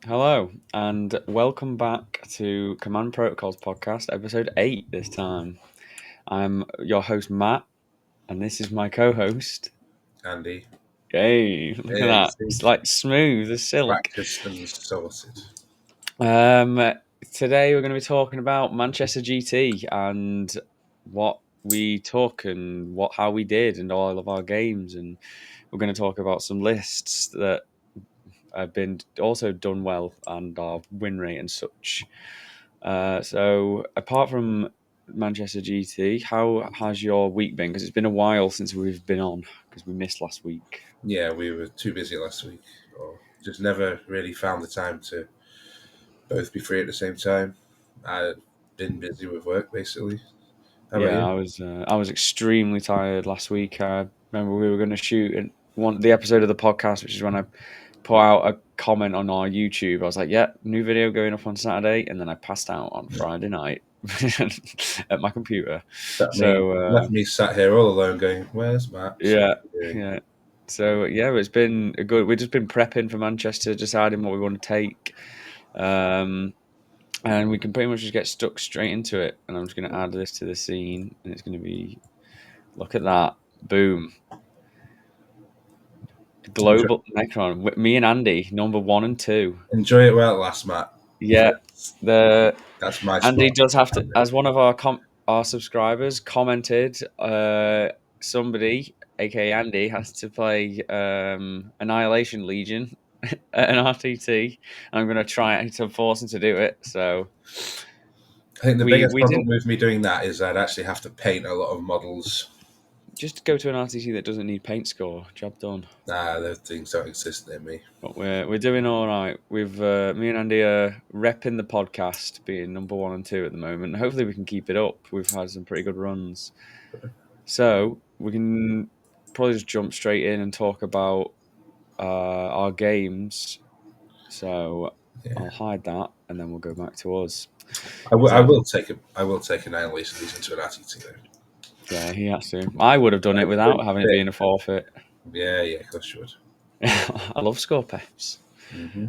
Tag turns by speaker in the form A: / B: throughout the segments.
A: Hello, and welcome back to Command Protocols Podcast, episode 8 this time. I'm your host, Matt, and this is my co host.
B: Andy.
A: Hey, look at
B: Yeah, you
A: that.
B: see,
A: It's like smooth as silk.
B: practiced and sorted.
A: Um, Today we're going to be talking about Manchester GT and what we took and how we did and all of our games. And we're going to talk about some lists that have been also done well and our win rate and such. So, apart from Manchester GT, how has your week been? Because it's been a while since we've been on because we missed last week.
B: Yeah, we were too busy last week, or just never really found the time to both be free at the same time. I've been busy with work, basically. How about
A: Yeah,
B: you?
A: I was extremely tired last week. I remember we were going to shoot the episode of the podcast, which is when I put out a comment on our YouTube. I was like, "Yeah, new video going up on Saturday," and then I passed out on Friday night at my computer. So
B: Left me sat here all alone going, where's Matt?
A: yeah,
B: What's he doing?
A: yeah. So yeah, it's been a good. We've just been prepping for Manchester, deciding what we want to take, um, and we can pretty much just get stuck straight into it. And I'm just going to add this to the scene, and it's going to be look at that, boom,
B: Enjoy,
A: global Necron. Me and Andy, number 1 and 2.
B: enjoy it while it lasts, Matt.
A: Yeah, the
B: That's my
A: Andy
B: spot.
A: does have to, as one of our subscribers commented, somebody, aka Andy, has to play Annihilation Legion at an RTT. I'm going to try to force him to do it. So
B: I think the
A: we
B: biggest
A: we
B: problem
A: didn't
B: with me doing that is I'd actually have to paint a lot of models.
A: just go to an RTT that doesn't need paint score. Job done.
B: Nah, those things don't exist near me.
A: But we're doing all right. We've me and Andy are repping the podcast, being number 1 and 2 at the moment. Hopefully, we can keep it up. We've had some pretty good runs, so we can probably just jump straight in and talk about our games. So
B: Yeah.
A: I'll hide that, and then we'll go back to us.
B: I
A: So
B: will take Annihilation Legion to an Attitude though.
A: yeah, he has to. I would have done it without having it being a forfeit.
B: Yeah, of course you would.
A: I love Scorpeps.
B: Mm-hmm.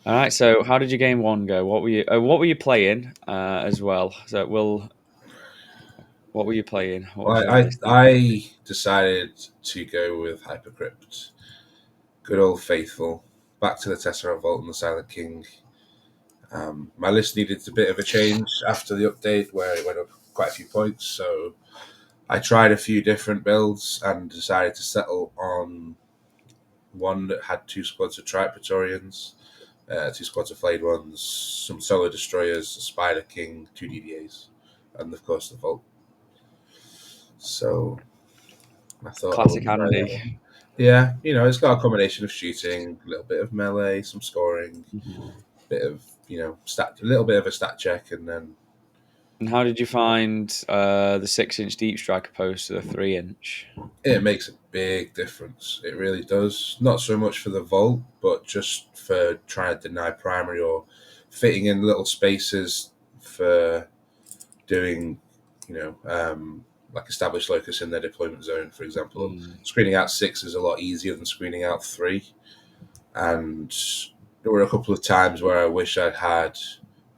A: All right. So, how did your game one go? What were you playing as well? So, what were you playing? What was
B: Well,
A: your
B: I
A: list you picked?
B: I decided to go with Hypercrypt. Good old faithful. Back to the Tesseract Vault and the Silent King. My list needed a bit of a change after the update where it went up quite a few points. So I tried a few different builds and decided to settle on one that had 2 squads of Trite Praetorians, 2 squads of Flayed Ones, some Solo Destroyers, a Spider King, 2 DDAs, and of course the Vault. So I thought I
A: Classic
B: would try that
A: Andy.
B: one. Yeah, it's got a combination of shooting, a little bit of melee, some scoring,
A: Mhm.
B: bit of a little bit of a stat check, and then
A: And how did you find the 6-inch deep strike opposed to the 3-inch?
B: it makes a big difference. It really does. Not so much for the Vault, but just for trying to deny primary or fitting in little spaces for doing, like established locus in their deployment zone, for example.
A: Mm.
B: Screening out 6 is a lot easier than screening out 3. And there were a couple of times where I wish I'd had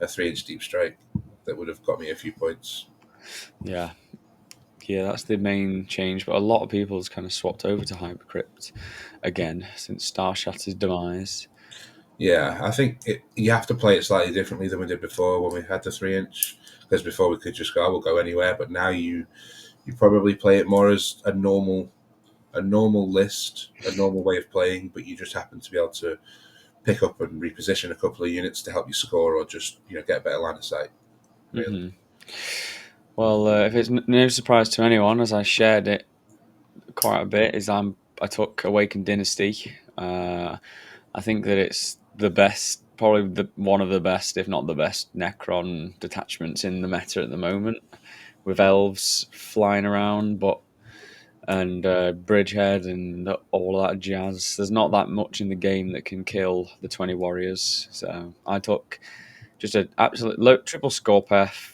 B: a 3-inch deep strike that would have got me a few points.
A: Yeah, yeah, that's the main change. But a lot of people has kind of swapped over to Hypercrypt again since Star Shatter's demise.
B: Yeah, I think you have to play it slightly differently than we did before when we had the 3-inch. Because before we could just go, we'll go anywhere, but now you probably play it more as a normal list, a normal way of playing, but you just happen to be able to pick up and reposition a couple of units to help you score, or just get a better line of sight. Really,
A: Hmm. Well, if it's no surprise to anyone, as I shared it quite a bit, I took Awakened Dynasty. I think that it's the best, probably one of the best, if not the best, Necron detachments in the meta at the moment, with elves flying around, and Bridgehead and all that jazz. There's not that much in the game that can kill the 20 warriors, so I took just an absolute triple Scorpeth,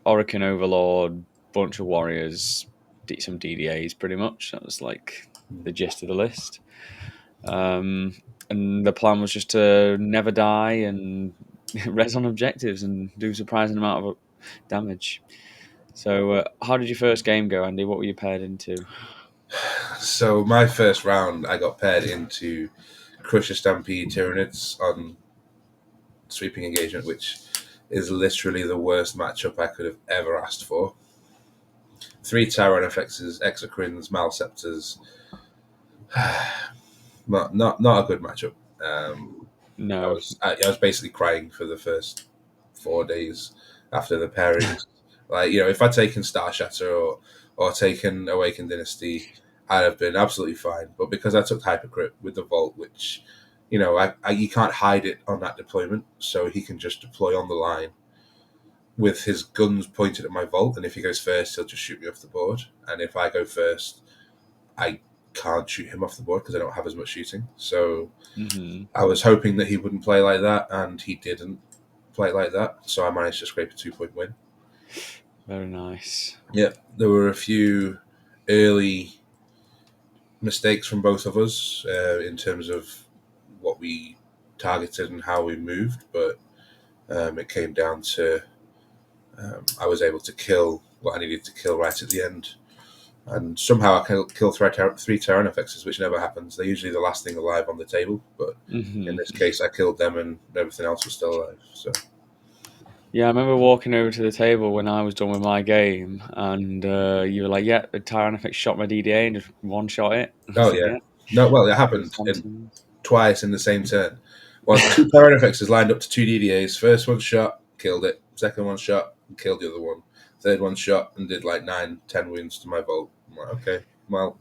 A: Orokin Overlord, bunch of warriors, some DDAs, pretty much. That was like the gist of the list. Um, and the plan was just to never die and res on objectives and do a surprising amount of damage. So, how did your first game go, Andy? What were you paired into?
B: So my first round, I got paired into Crusher Stampede Tyranids on Sweeping Engagement, which is literally the worst matchup I could have ever asked for. 3 Tyrannofexes, Exocrines, Malceptors. Not a good matchup.
A: No.
B: I was basically crying for the first 4 days after the pairings. Like, if I'd taken Star Shatter or taken Awakened Dynasty, I'd have been absolutely fine. But because I took Hypercrypt with the Vault, which, you can't hide it on that deployment, so he can just deploy on the line with his guns pointed at my Vault, and if he goes first, he'll just shoot me off the board. And if I go first, I can't shoot him off the board because I don't have as much shooting. So I was hoping that he wouldn't play like that, and he didn't play like that. So I managed to scrape a 2-point win.
A: Very nice.
B: Yeah, there were a few early mistakes from both of us in terms of what we targeted and how we moved, but it came down to I was able to kill what I needed to kill right at the end. And somehow I kill 3 Tyrannofexes, which never happens. They're usually the last thing alive on the table, but in this case, I killed them and everything else was still alive. So
A: Yeah, I remember walking over to the table when I was done with my game, and you were like, "Yeah, the Tyrannofex shot my DDA and just one-shot it."
B: oh yeah, no, well it happened twice in the same turn. Well, 2 Tyrannofexes lined up to 2 DDAs. First one shot, killed it. Second one shot, and killed the other one. Third one shot and did like 9-10 wounds to my Vault. I'm like, okay, well,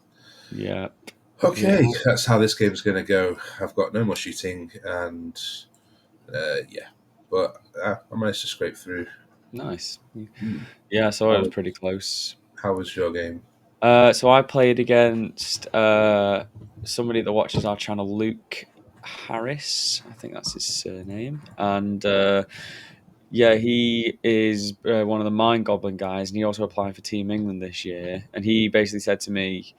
A: yeah,
B: okay, that's how this game's going to go. I've got no more shooting, and yeah, but I managed to scrape through.
A: Nice. Yeah, so it was pretty close.
B: How was your game?
A: So I played against somebody that watches our channel, Luke Harris. I think that's his surname, and yeah, he is one of the Mind Goblin guys, and he also applied for Team England this year. And he basically said to me,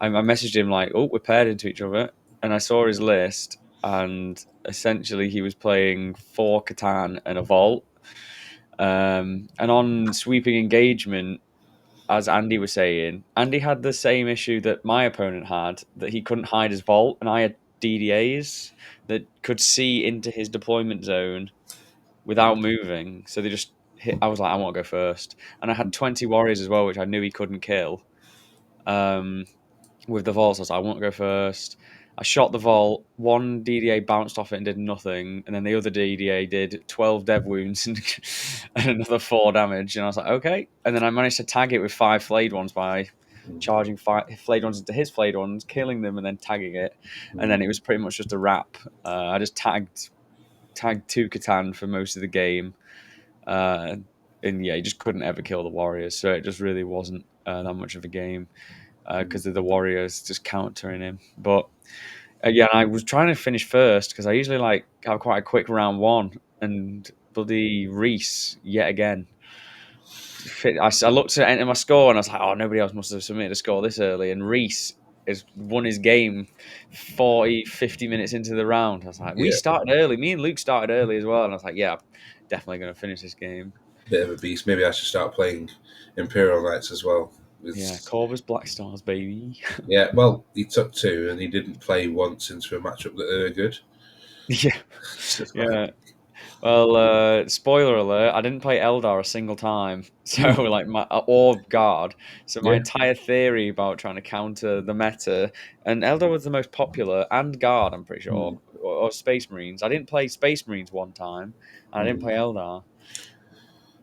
A: I messaged him like, "Oh, we're paired into each other," and I saw his list, and essentially he was playing 4 Catan and a Vault. And on Sweeping Engagement, as Andy was saying, Andy had the same issue that my opponent had, that he couldn't hide his Vault, and I had DDAs that could see into his deployment zone without moving. So they just hit. I was like, I want to go first, and I had 20 warriors as well, which I knew he couldn't kill. With the vault, so I was like, I want to go first. I shot the vault. One DDA bounced off it and did nothing, and then the other DDA did 12 dev wounds and, and another 4 damage. And I was like, okay. And then I managed to tag it with 5 flayed ones by charging 5 flayed ones into his flayed ones, killing them, and then tagging it. And then it was pretty much just a wrap. I just tagged 2 Catan for most of the game. And yeah, you just couldn't ever kill the warriors, so it just really wasn't that much of a game because of the warriors just countering him. But yeah, I was trying to finish first because I usually like have quite a quick round one, and bloody Reese yet again. I looked to enter my score and I was like, oh, nobody else must have submitted a score this early, and Reese has won his game 40, 50 minutes into the round. I was like, we started early. Me and Luke started early as well, and I was like, yeah, I'm definitely going to finish this game.
B: Bit of a beast. Maybe I should start playing Imperial Knights as well.
A: Yeah, Corvus Black Stars, baby.
B: Yeah, well, he took 2 and he didn't play once into a matchup that they were good.
A: Yeah. Yeah. Well, spoiler alert, I didn't play Eldar a single time. So, like, or Guard. So, my entire theory about trying to counter the meta, and Eldar was the most popular, and Guard, I'm pretty sure, or Space Marines. I didn't play Space Marines one time, and I didn't play Eldar.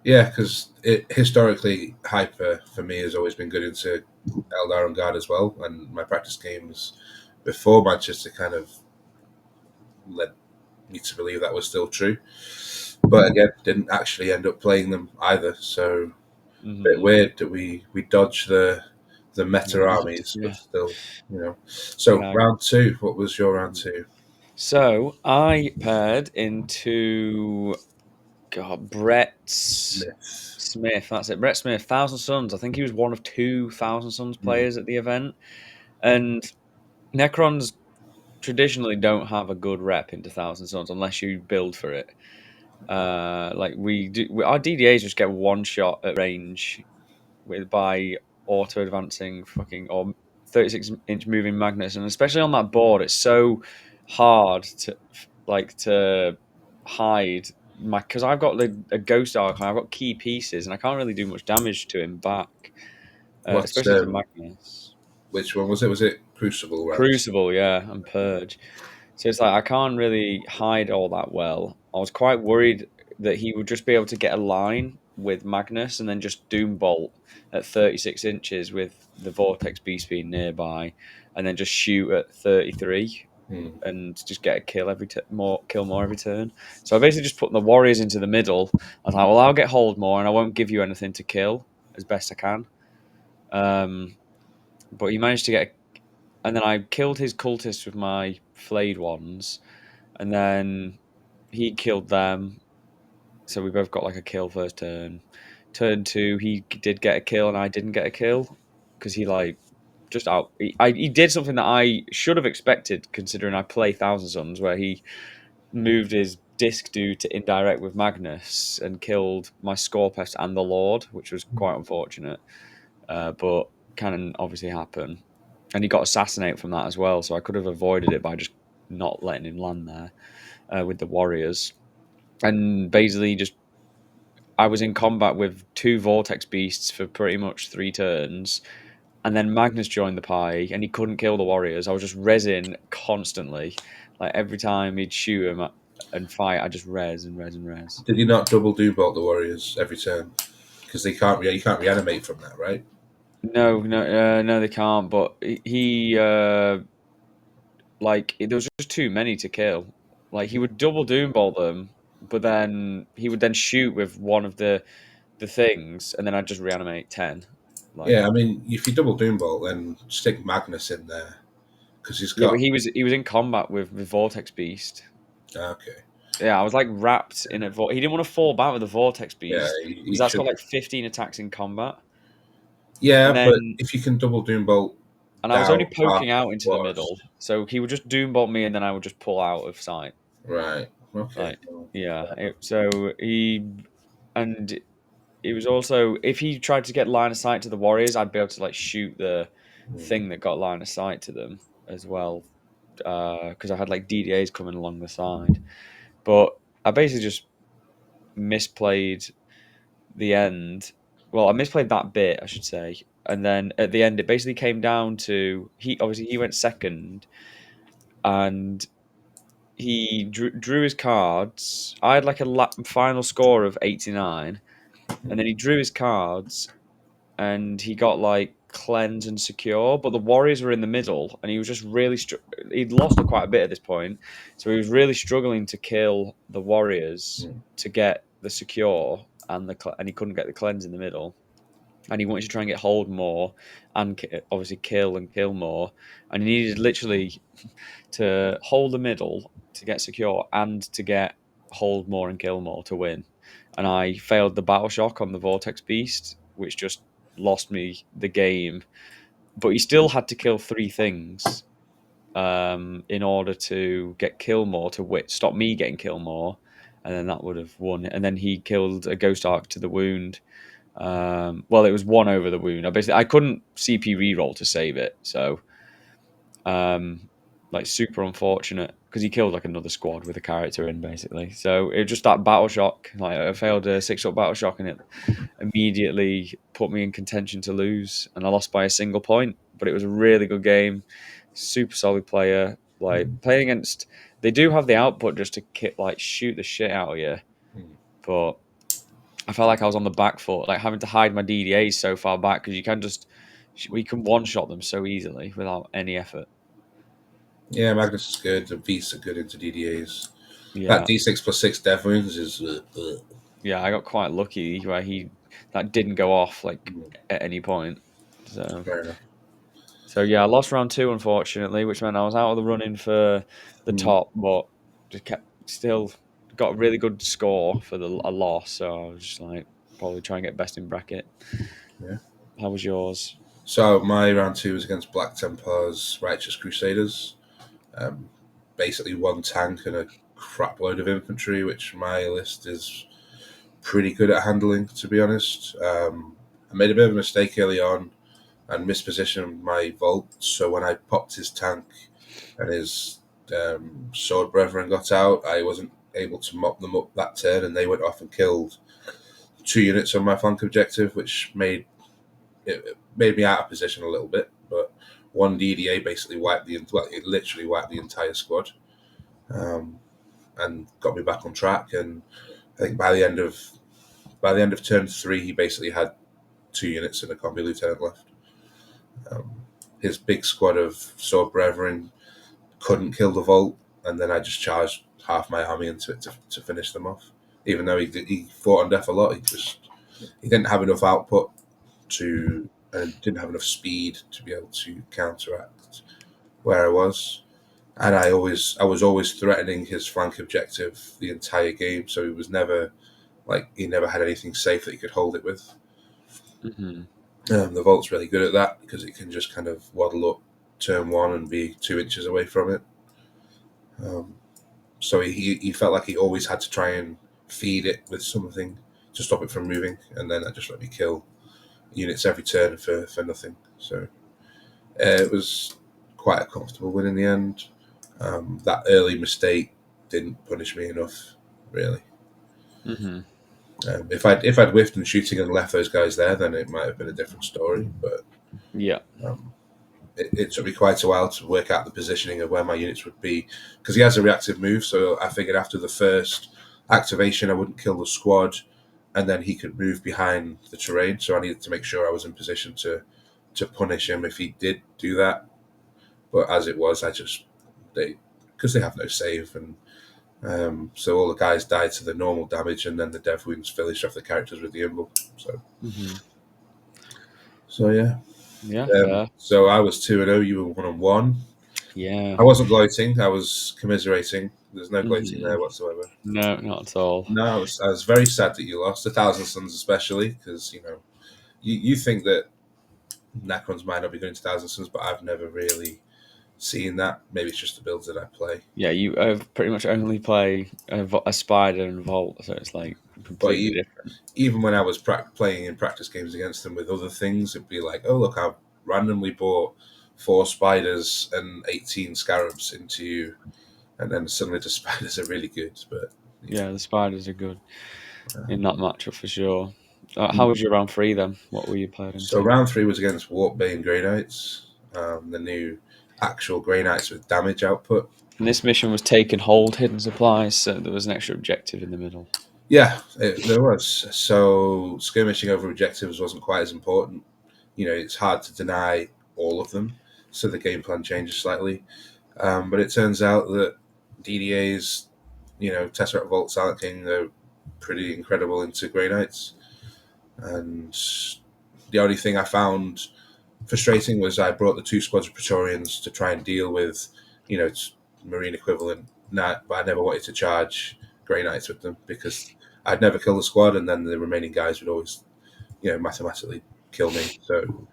B: Yeah, because historically, Hyper for me has always been good into Eldar and Guard as well, and my practice games before Manchester kind of led me to believe that was still true. But again, didn't actually end up playing them either. So a bit weird that we dodged the meta armies, but still, So round 2, what was your round 2?
A: So I paired into Brett Smith. That's it. Brett Smith, Thousand Suns. I think he was one of 2 Thousand Suns players at the event. And Necron's traditionally don't have a good rep into Thousand Suns unless you build for it. Like our DDAs just get one shot at range by auto advancing fucking or 36-inch moving magnets, and especially on that board, it's so hard to hide my because I've got a ghost arc and I've got key pieces and I can't really do much damage to him back,
B: What's
A: especially to Magnus.
B: which one was it? Was it Crucible rounds?
A: Crucible, yeah, and Purge. So it's like I can't really hide all that well. I was quite worried that he would just be able to get a line with Magnus and then just Doom Bolt at 36 inches with the Vortex Beast being nearby, and then just shoot at 33
B: Hmm.
A: and just get a kill kill more every turn. So I basically just put the Warriors into the middle. I was like, well, I'll get hold more, and I won't give you anything to kill as best I can. But he managed to get and then I killed his cultists with my flayed ones, and then he killed them. So we both got like a kill first turn. Turn two, he did get a kill, and I didn't get a kill because he like just out. He did something that I should have expected, considering I play Thousand Suns, where he moved his disc dude to indirect with Magnus and killed my Scorpest and the Lord, which was quite unfortunate. But can obviously happen. And he got assassinated from that as well, so I could have avoided it by just not letting him land there with the Warriors. And basically, just I was in combat with two Vortex Beasts for pretty much 3 turns, and then Magnus joined the party, and he couldn't kill the Warriors. I was just resin constantly, like every time he'd shoot him and fight, I just res and res and res.
B: Did you not double Doom Bolt the Warriors every turn? Because they can't. You can't reanimate from that, right?
A: No, no, no, they can't. But he like there was just too many to kill. Like he would double doombolt them, but then he would then shoot with one of the things, and then I'd just reanimate 10. Like
B: Yeah, I mean, if you double Doom Bolt, then stick Magnus in there because he's
A: yeah, but
B: got.
A: he was in combat with Vortex Beast.
B: Okay.
A: Yeah, I was like wrapped in a he didn't want to fall back with the Vortex
B: Yeah,
A: Beast because
B: you
A: that's
B: should.
A: got like 15 attacks in combat,
B: Yeah,
A: and
B: but
A: then
B: if you can double Doom Bolt
A: and I was only
B: down half
A: poking out into the
B: was
A: middle, so he would just doombolt me, and then I would just pull out of sight.
B: right. Okay.
A: Like yeah, so and it was also if he tried to get line of sight to the Warriors, I'd be able to like shoot the
B: Hmm.
A: thing that got line of sight to them as well, because I had like DDAs coming along the side. But I basically just misplayed the end. Well, I misplayed that bit, I should say, and then at the end, it basically came down to he went second, and he drew his cards. I had like a final score of 89, and then he drew his cards and he got like cleanse and secure, but the Warriors were in the middle, and he was just really he'd lost quite a bit at this point, so he was really struggling to kill the Warriors
B: Hmm.
A: to get the secure and and he couldn't get the cleanse in the middle, and he wanted to try and get hold more and obviously kill more, and he needed literally to hold the middle to get secure and to get hold more and kill more to win. And I failed the battle shock on the Vortex Beast, which just lost me the game. But he still had to kill 3 things in order to get kill more to stop me getting kill more, and then that would have won. And then he killed a Ghost Arc to the wound. Well, it was one over the wound. I couldn't CP reroll to save it, so like super unfortunate because he killed like another squad with a character in basically. So it was just that battle shock. Like I failed a 6-up battle shock and it immediately put me in contention to lose, and I lost by a single point. But it was a really good game, super solid player. Like playing against, they do have the output just to like shoot the shit out of you,
B: Hmm.
A: but I felt like I was on the back foot, like having to hide my DDAs so far back because you can just we can one shot them so easily without any effort.
B: Yeah, Magnus is good. The beasts are good into DDAs. That
A: Yeah,
B: D6+6 death wounds is.
A: yeah, I got quite lucky where that didn't go off like
B: Hmm.
A: at any point. So
B: Fair enough.
A: so yeah, I lost round two unfortunately, which meant I was out of the running for the
B: Hmm.
A: top, but just kept still got a really good score for a loss. So I was just like probably try and get best in bracket.
B: Yeah.
A: How was yours?
B: So my round two was against Black Templars, Righteous Crusaders. basically one tank and a crap load of infantry, which my list is pretty good at handling, to be honest. I made a bit of a mistake early on and mispositioned my Volt, so when I popped his tank and his sword brethren got out, I wasn't able to mop them up that turn, and they went off and killed 2 units on my flank objective, which it made me out of position a little bit. But one DDA basically it literally wiped the entire squad, and got me back on track. And I think by the end of turn 3, he basically had 2 units and a combi lieutenant left. His big squad of sword brethren couldn't kill the Volt, and then I just charged half my army into it to finish them off. Even though he fought on death a lot, he didn't have enough output and didn't have enough speed to be able to counteract where I was. And I was always threatening his flank objective the entire game, so he was never he never had anything safe that he could hold it with.
A: Mm-hmm.
B: The Volt's really good at that because it can just kind of waddle up turn 1 and be 2 inches away from it. So he felt like he always had to try and feed it with something to stop it from moving, and then that just let me kill units every turn for nothing. So it was quite a comfortable win in the end. That early mistake didn't punish me enough, really.
A: Mm-hmm.
B: If I'd whiffed and shooting and left those guys there, then it might have been a different story. But
A: yeah,
B: it took me quite a while to work out the positioning of where my units would be, because he has a reactive move. So I figured after the first activation, I wouldn't kill the squad, and then he could move behind the terrain. So I needed to make sure I was in position to punish him if he did do that. But as it was, because they have no save, and so all the guys died to the normal damage, and then the dev wounds finished off the characters with the Imble. So
A: yeah,
B: so I was 2-0. You were 1-1.
A: yeah.
B: I wasn't gloating. I was commiserating. There's no gloating there whatsoever.
A: No, not at all.
B: No, I was very sad that you lost. 1,000 Suns especially, because you think that Necrons might not be going to 1,000 Suns, but I've never really seen that. Maybe it's just the builds that I play.
A: Yeah, you pretty much only play a Spider and Volt, so it's like completely different.
B: Even when I was playing in practice games against them with other things, it'd be like, oh look, I've randomly bought 4 Spiders and 18 Scarabs into you, and then suddenly the Spiders are really good. But
A: yeah, the Spiders are good in that matchup for sure. How was your round 3 then? What were you playing into?
B: So round 3 was against Warpbane Grey Knights, the new actual Grey Knights with damage output.
A: And this mission was take and hold hidden supplies, so there was an extra objective in the middle.
B: Yeah, there was. So skirmishing over objectives wasn't quite as important. It's hard to deny all of them, so the game plan changes slightly. But it turns out that DDAs, Tesseract Vault, Silent King, are pretty incredible into Grey Knights. And the only thing I found frustrating was I brought the 2 squads of Praetorians to try and deal with, Marine equivalent Knight, but I never wanted to charge Grey Knights with them because I'd never kill the squad, and then the remaining guys would always, mathematically kill me. So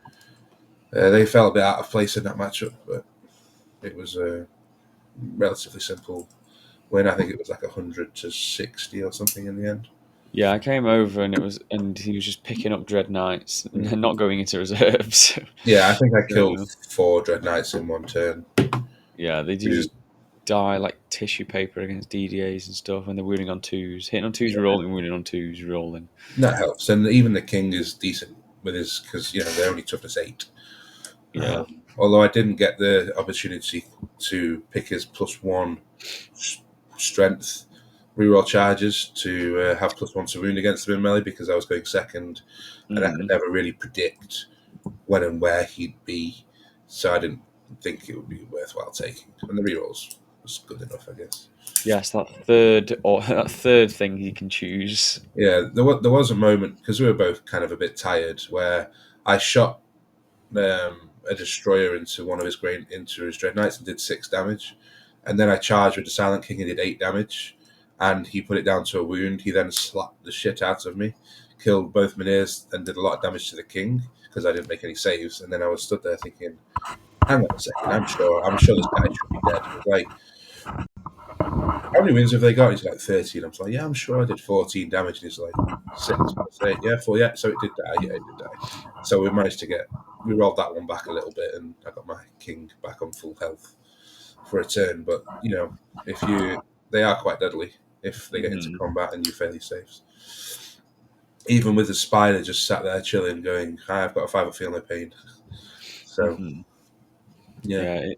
B: they felt a bit out of place in that matchup, but it was a relatively simple win. I think it was like 100-60 or something in the end.
A: Yeah, I came over and he was just picking up Dread Knights and not going into reserves.
B: Yeah, I think I killed 4 Dread Knights in one turn.
A: Yeah, they do just die like tissue paper against DDAs and stuff, and they're wounding on 2s. Hitting on 2s, rolling, wounding on 2s, rolling.
B: That helps. And even the King is decent with his, because, they're only toughness 8.
A: Yeah.
B: Although I didn't get the opportunity to pick his +1 strength reroll charges to have +1 to wound against him in melee because I was going second, and I could never really predict when and where he'd be, so I didn't think it would be worthwhile taking. And the rerolls was good enough, I guess.
A: Yes, that third thing he can choose.
B: Yeah, there was a moment, because we were both kind of a bit tired, where I shot a destroyer into one of his Dread Knights and did 6 damage, and then I charged with the Silent King and did 8 damage, and he put it down to a wound. He then slapped the shit out of me, killed both Minears, and did a lot of damage to the King, because I didn't make any saves. And then I was stood there thinking, hang on a second, I'm sure this guy should be dead. I was like, how many wins have they got? He's like 13. I was like, yeah, I'm sure I did 14 damage. And he's like, 6. I was like, yeah, 4. Yeah, so it did die. Yeah, it did die. So we managed to we rolled that one back a little bit, and I got my king back on full health for a turn. But, they are quite deadly if they get into combat and you fail your saves. Even with the spider just sat there chilling, going, "Hi, I've got a 5, I feel no pain." So,
A: yeah,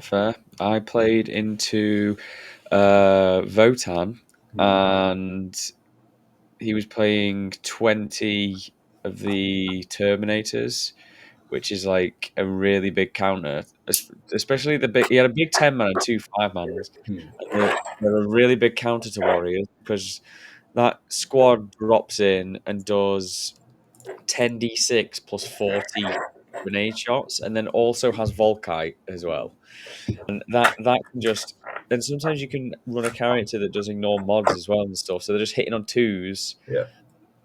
A: fair. I played into Votan, and he was playing 20 of the Terminators, which is like a really big counter, especially the big. He had a big 10-man and 2 5-mans. They're a really big counter to Warriors because that squad drops in and does 10d6 plus 40 grenade shots, and then also has Volkite as well. And that can just. And sometimes you can run a character that does ignore mods as well and stuff. So they're just hitting on 2s,
B: yeah.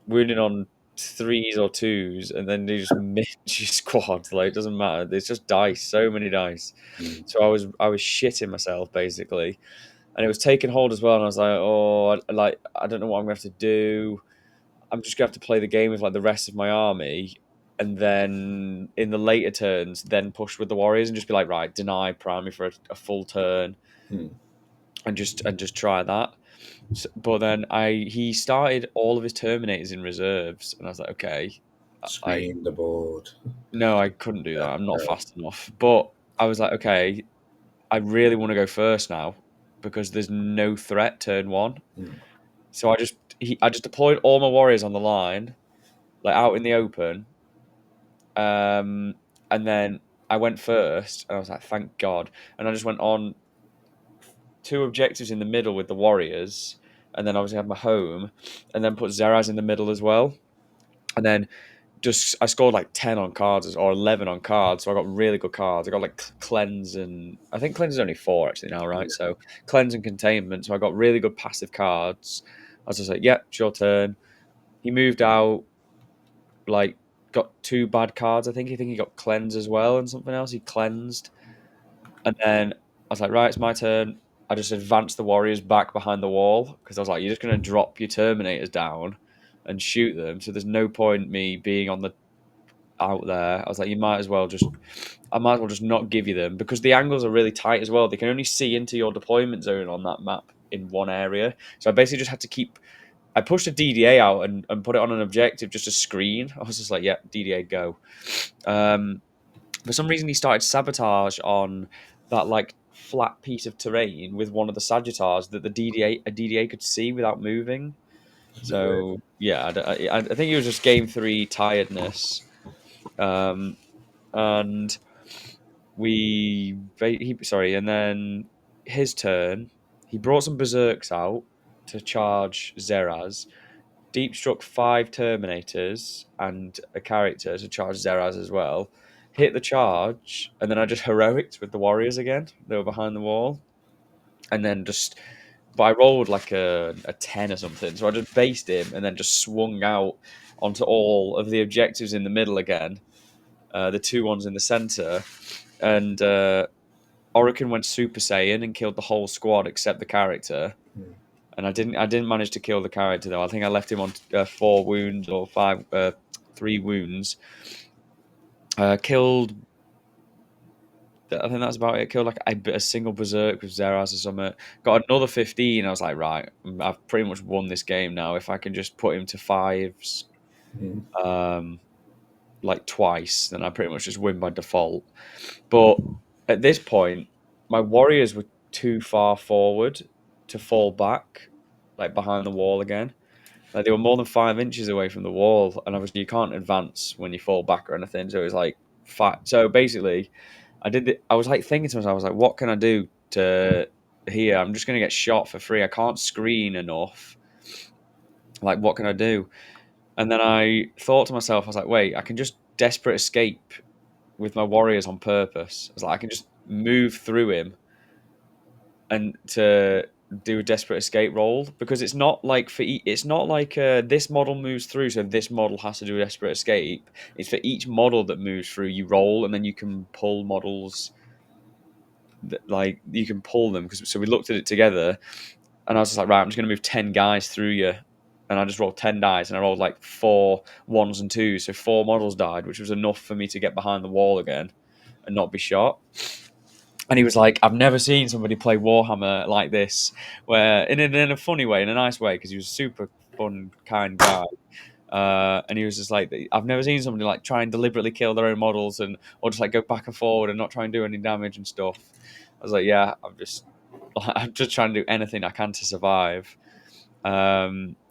A: wounding on 3s or 2s, and then they just miss your squad. Like, it doesn't matter. It's just dice, so many dice. So I was shitting myself basically, and it was taking hold as well. And I was like, oh, I don't know what I'm gonna have to do. I'm just gonna have to play the game with like the rest of my army, and then in the later turns, then push with the warriors and just be like, right, deny primary for a full turn, and just try that. So, but then he started all of his Terminators in reserves, and I was like, okay,
B: Screen the board.
A: no, I couldn't do that. I'm not fast enough. But I was like, okay, I really want to go first now because there's no threat turn 1. So I just deployed all my warriors on the line, like out in the open. And then I went first, and I was like, thank God. And I just went on 2 objectives in the middle with the warriors, and then obviously had my home, and then put Zeraz in the middle as well. And then I scored like 10 on cards or 11 on cards, so I got really good cards. I got like cleanse, and I think cleanse is only 4 actually now, right? So cleanse and containment, so I got really good passive cards. I was just like, yeah, it's your turn. He moved out, like, got 2 bad cards. I think he got cleanse as well and something else. He cleansed, and then I was like, right, it's my turn. I just advanced the warriors back behind the wall because I was like, you're just going to drop your Terminators down and shoot them, so there's no point me being on the out there. I was like, I might as well just not give you them because the angles are really tight as well. They can only see into your deployment zone on that map in one area. So I basically just had to I pushed a DDA out and put it on an objective just a screen. I was just like, yeah, DDA go. For some reason, he started sabotage on that like flat piece of terrain with one of the Sagittars that a DDA could see without moving. So yeah, I think it was just game 3 tiredness. And and then his turn, he brought some berserks out to charge Zeraz. Deep struck 5 Terminators and a character to charge Zeraz as well. Hit the charge, and then I just heroics with the warriors again. They were behind the wall, and then but I rolled like a 10 or something, so I just based him and then just swung out onto all of the objectives in the middle again. The 2 ones in the center, and Orokin went Super Saiyan and killed the whole squad except the character. And I didn't manage to kill the character though. I think I left him on 4 wounds or 3 wounds. Killed. I think that's about it. Killed like a single berserk with Zeraz or something. Got another 15. I was like, right, I've pretty much won this game now. If I can just put him to 5s, like twice, then I pretty much just win by default. But at this point, my warriors were too far forward to fall back, like behind the wall again. Like they were more than 5 inches away from the wall, and obviously you can't advance when you fall back or anything. So it was like So basically, I was like thinking to myself, I was like, what can I do to here? I'm just going to get shot for free. I can't screen enough. Like, what can I do? And then I thought to myself, I was like, wait, I can just desperate escape with my warriors on purpose. I was like, I can just move through him and do a desperate escape roll, because it's not like it's not like this model moves through, so this model has to do a desperate escape. It's for each model that moves through, you roll, and then you can pull models that, like, you can pull them. Because so we looked at it together, and I was just like, right, I'm just going to move 10 guys through you. And I just rolled 10 dice, and I rolled like 4 ones and twos. So 4 models died, which was enough for me to get behind the wall again and not be shot. And he was like, I've never seen somebody play Warhammer like this, where in a funny way, in a nice way, because he was a super fun, kind guy. And he was just like, I've never seen somebody like try and deliberately kill their own models, and or just like go back and forward and not try and do any damage and stuff. I was like, yeah, I'm just trying to do anything I can to survive.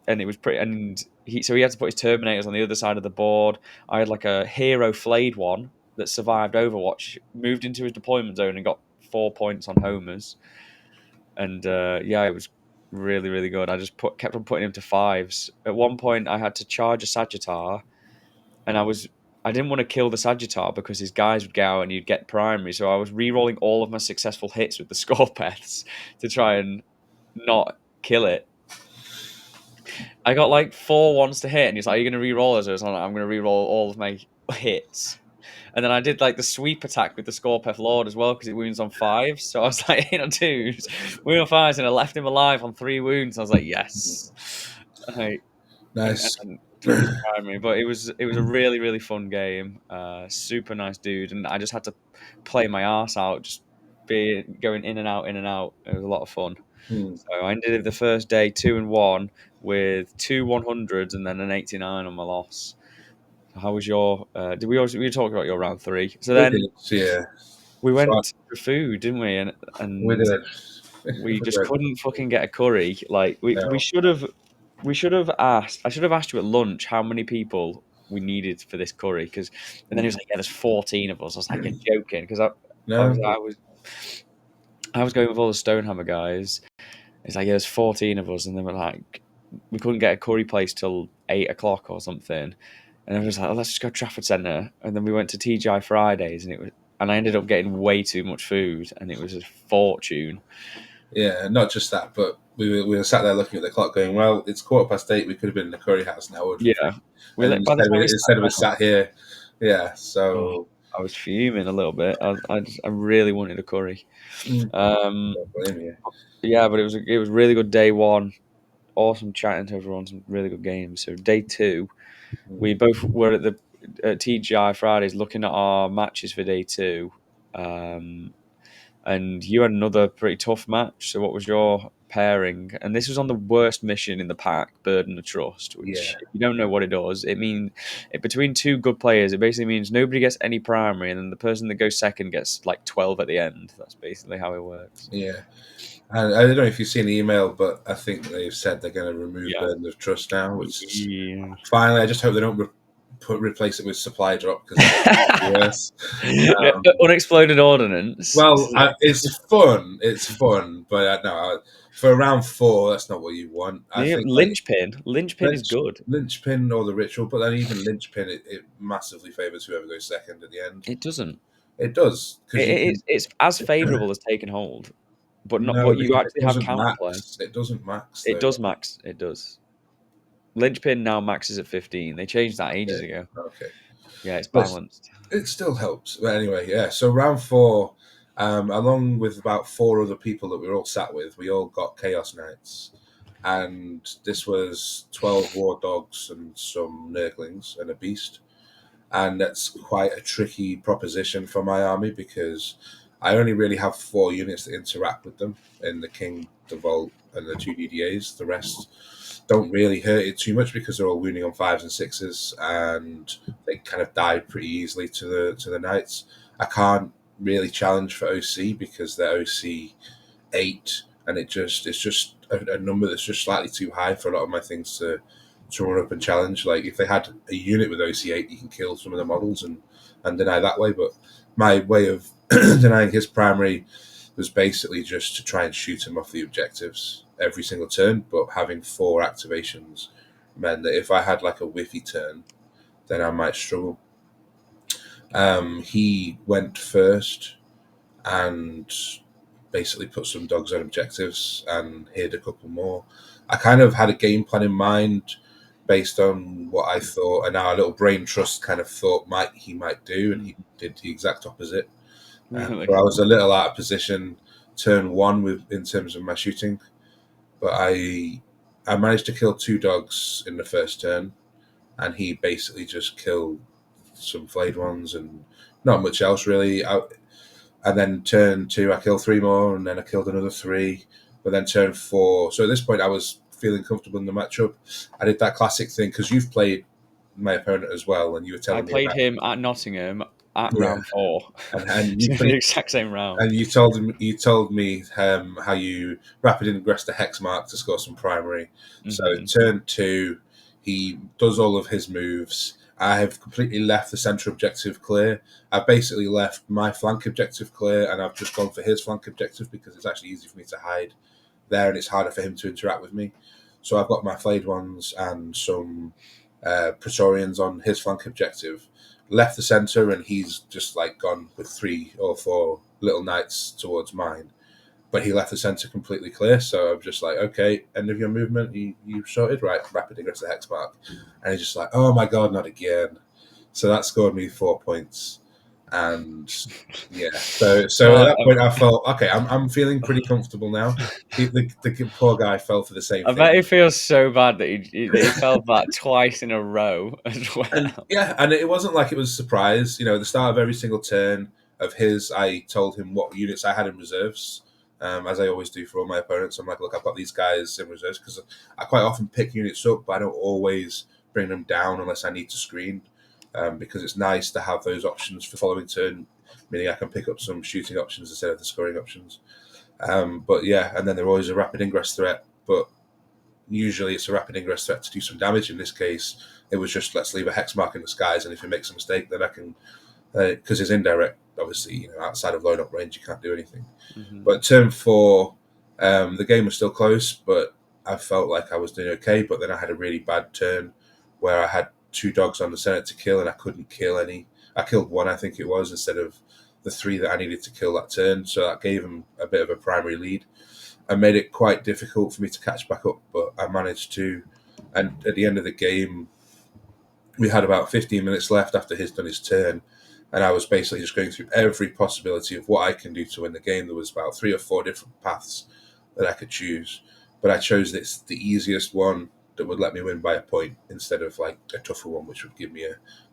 A: And it was pretty, and he had to put his Terminators on the other side of the board. I had like a hero flayed one that survived Overwatch, moved into his deployment zone and got 4 points on homers. And yeah, it was really, really good. I just kept on putting him to fives. At one point, I had to charge a Sagittar, and I didn't want to kill the Sagittar because his guys would go out and you'd get primary. So I was re-rolling all of my successful hits with the Scorpeths to try and not kill it. I got like 4 ones to hit, and he's like, "Are you going to re-roll as?" I was like, "I'm going to re-roll all of my hits." And then I did like the sweep attack with the Scorpeth Lord as well, because it wounds on 5s. So I was like 8 on 2s, wound on 5s, and I left him alive on 3 wounds. I was like, yes. Like,
B: Nice.
A: and took his primary. But it was a really, really fun game. Super nice dude. And I just had to play my arse out, just going in and out, in and out. It was a lot of fun. So I ended the first day 2-1 with 2 100s and then an 89 on my loss. How was your? We were talking about your round 3? So
B: We
A: then
B: did, yeah.
A: we
B: So
A: went for food, didn't we?
B: we
A: And
B: did.
A: we
B: We
A: just
B: went,
A: couldn't fucking get a curry. Like we
B: no.
A: should have asked. I should have asked you at lunch how many people we needed for this curry. Because and then he was like, "Yeah, there's 14 of us." I was like, "You're joking?" Because
B: No.
A: I was going with all the Stonehammer guys. It's like, yeah, there's 14 of us, and then we're like, we couldn't get a curry place till 8 o'clock or something. And I was like, oh, let's just go to Trafford Centre. And then we went to TGI Fridays, and I ended up getting way too much food, and it was a fortune.
B: Yeah, not just that, but we were sat there looking at the clock going, well, it's 8:15. We could have been in the curry house now, wouldn't we?
A: Yeah.
B: And
A: By the time we sat
B: instead we
A: down,
B: sat here. Yeah, so...
A: I was fuming a little bit. I really wanted a curry. Um,
B: Don't blame you.
A: yeah, but it was really good day 1. Awesome chatting to everyone. Some really good games. So day 2, we both were at TGI Fridays looking at our matches for day 2. And you had another pretty tough match. So what was your pairing? And this was on the worst mission in the pack, Burden of Trust,
B: Yeah.
A: which, if you don't know what it does, it means between 2 good players, it basically means nobody gets any primary, and then the person that goes second gets like 12 at the end. That's basically how it works.
B: Yeah. And I don't know if you've seen the email, but I think they've said they're going to remove
A: Yeah.
B: Burden of Trust now, which is
A: Yeah.
B: finally, I just hope they don't replace it with Supply Drop, because that's worse.
A: Unexploded ordnance.
B: Well, it's fun. It's fun, but no, for round 4, that's not what you want. I
A: Yeah,
B: think
A: Linchpin is good.
B: Linchpin or the Ritual, but then even Linchpin, it massively favours whoever goes second at the end.
A: It doesn't.
B: It does, because you can...
A: It's as favourable as Taken Hold, but not.
B: No,
A: But you
B: because it
A: actually have
B: doesn't
A: counterplay.
B: max. It doesn't max,
A: It
B: though.
A: does max. It does. Linchpin now maxes at 15. They changed that ages ago.
B: Okay.
A: Yeah, it's
B: But
A: balanced.
B: it still helps. But anyway, yeah. So round 4, along with about 4 other people that we were all sat with, we all got Chaos Knights. And this was 12 War Dogs and some Nurglings and a Beast. And that's quite a tricky proposition for my army, because I only really have 4 units that interact with them in the King, the Vault, and the 2 DDAs. The rest don't really hurt it too much, because they're all wounding on 5s and 6s, and they kind of die pretty easily to the Knights. I can't really challenge for OC, because they're OC 8, and it's just a number that's just slightly too high for a lot of my things to run up and challenge. Like, if they had a unit with OC8, you can kill some of the models and deny that way. But my way of denying his primary was basically just to try and shoot him off the objectives every single turn. But having 4 activations meant that if I had like a whiffy turn, then I might struggle. He went first and basically put some dogs on objectives and hid a couple more. I kind of had a game plan in mind based on what I thought, and our little brain trust kind of thought he might do, and he did the exact opposite.
A: Really?
B: So I was a little out of position turn one in terms of my shooting, but I managed to kill 2 dogs in the first turn, and he basically just killed some flayed ones and not much else really. And then turn two, I killed 3 more, and then I killed another 3. But then turn 4, so at this point I was feeling comfortable in the matchup. I did that classic thing because you've played my opponent as well, and you were
A: I
B: telling me
A: played
B: about
A: him at Nottingham at
B: yeah,
A: round 4.
B: and
A: So
B: you
A: the
B: played.
A: exact same round.
B: And you told me how you rapid ingress the hex mark to score some primary. So turn 2, he does all of his moves. I have completely left the centre objective clear. I've basically left my flank objective clear, and I've just gone for his flank objective because it's actually easy for me to hide there, and it's harder for him to interact with me. So I've got my flayed ones and some Praetorians on his flank objective. Left the centre, and he's just like gone with 3 or 4 little knights towards mine. But he left the centre completely clear, so I'm just like, okay, end of your movement, you sorted, right, rapid ingress the hex mark. And he's just like, oh my god, not again. So that scored me 4 points. And yeah, so at that point I felt, okay, I'm feeling pretty comfortable now. The poor guy fell for the same
A: I
B: thing.
A: bet he feels so bad that he fell that twice in a row as well.
B: And it wasn't like it was a surprise. At the start of every single turn of his, I told him what units I had in reserves, as I always do for all my opponents. I'm like, look, I've got these guys in reserves because I quite often pick units up, but I don't always bring them down unless I need to screen, because it's nice to have those options for following turn, meaning I can pick up some shooting options instead of the scoring options. But yeah, and then there's always a rapid ingress threat, but usually it's a rapid ingress threat to do some damage. In this case, it was just let's leave a hex mark in the skies, and if he makes a mistake, then I can, because it's indirect, obviously, outside of line up range, you can't do anything. But turn 4, the game was still close, but I felt like I was doing okay. But then I had a really bad turn where I had 2 dogs on the Senate to kill, and I couldn't kill any. I killed 1, I think it was, instead of the 3 that I needed to kill that turn. So that gave him a bit of a primary lead and made it quite difficult for me to catch back up, but I managed to. And at the end of the game, we had about 15 minutes left after he's done his turn, and I was basically just going through every possibility of what I can do to win the game. There was about 3 or 4 different paths that I could choose, but I chose the easiest one that would let me win by a point instead of like a tougher one, which would give me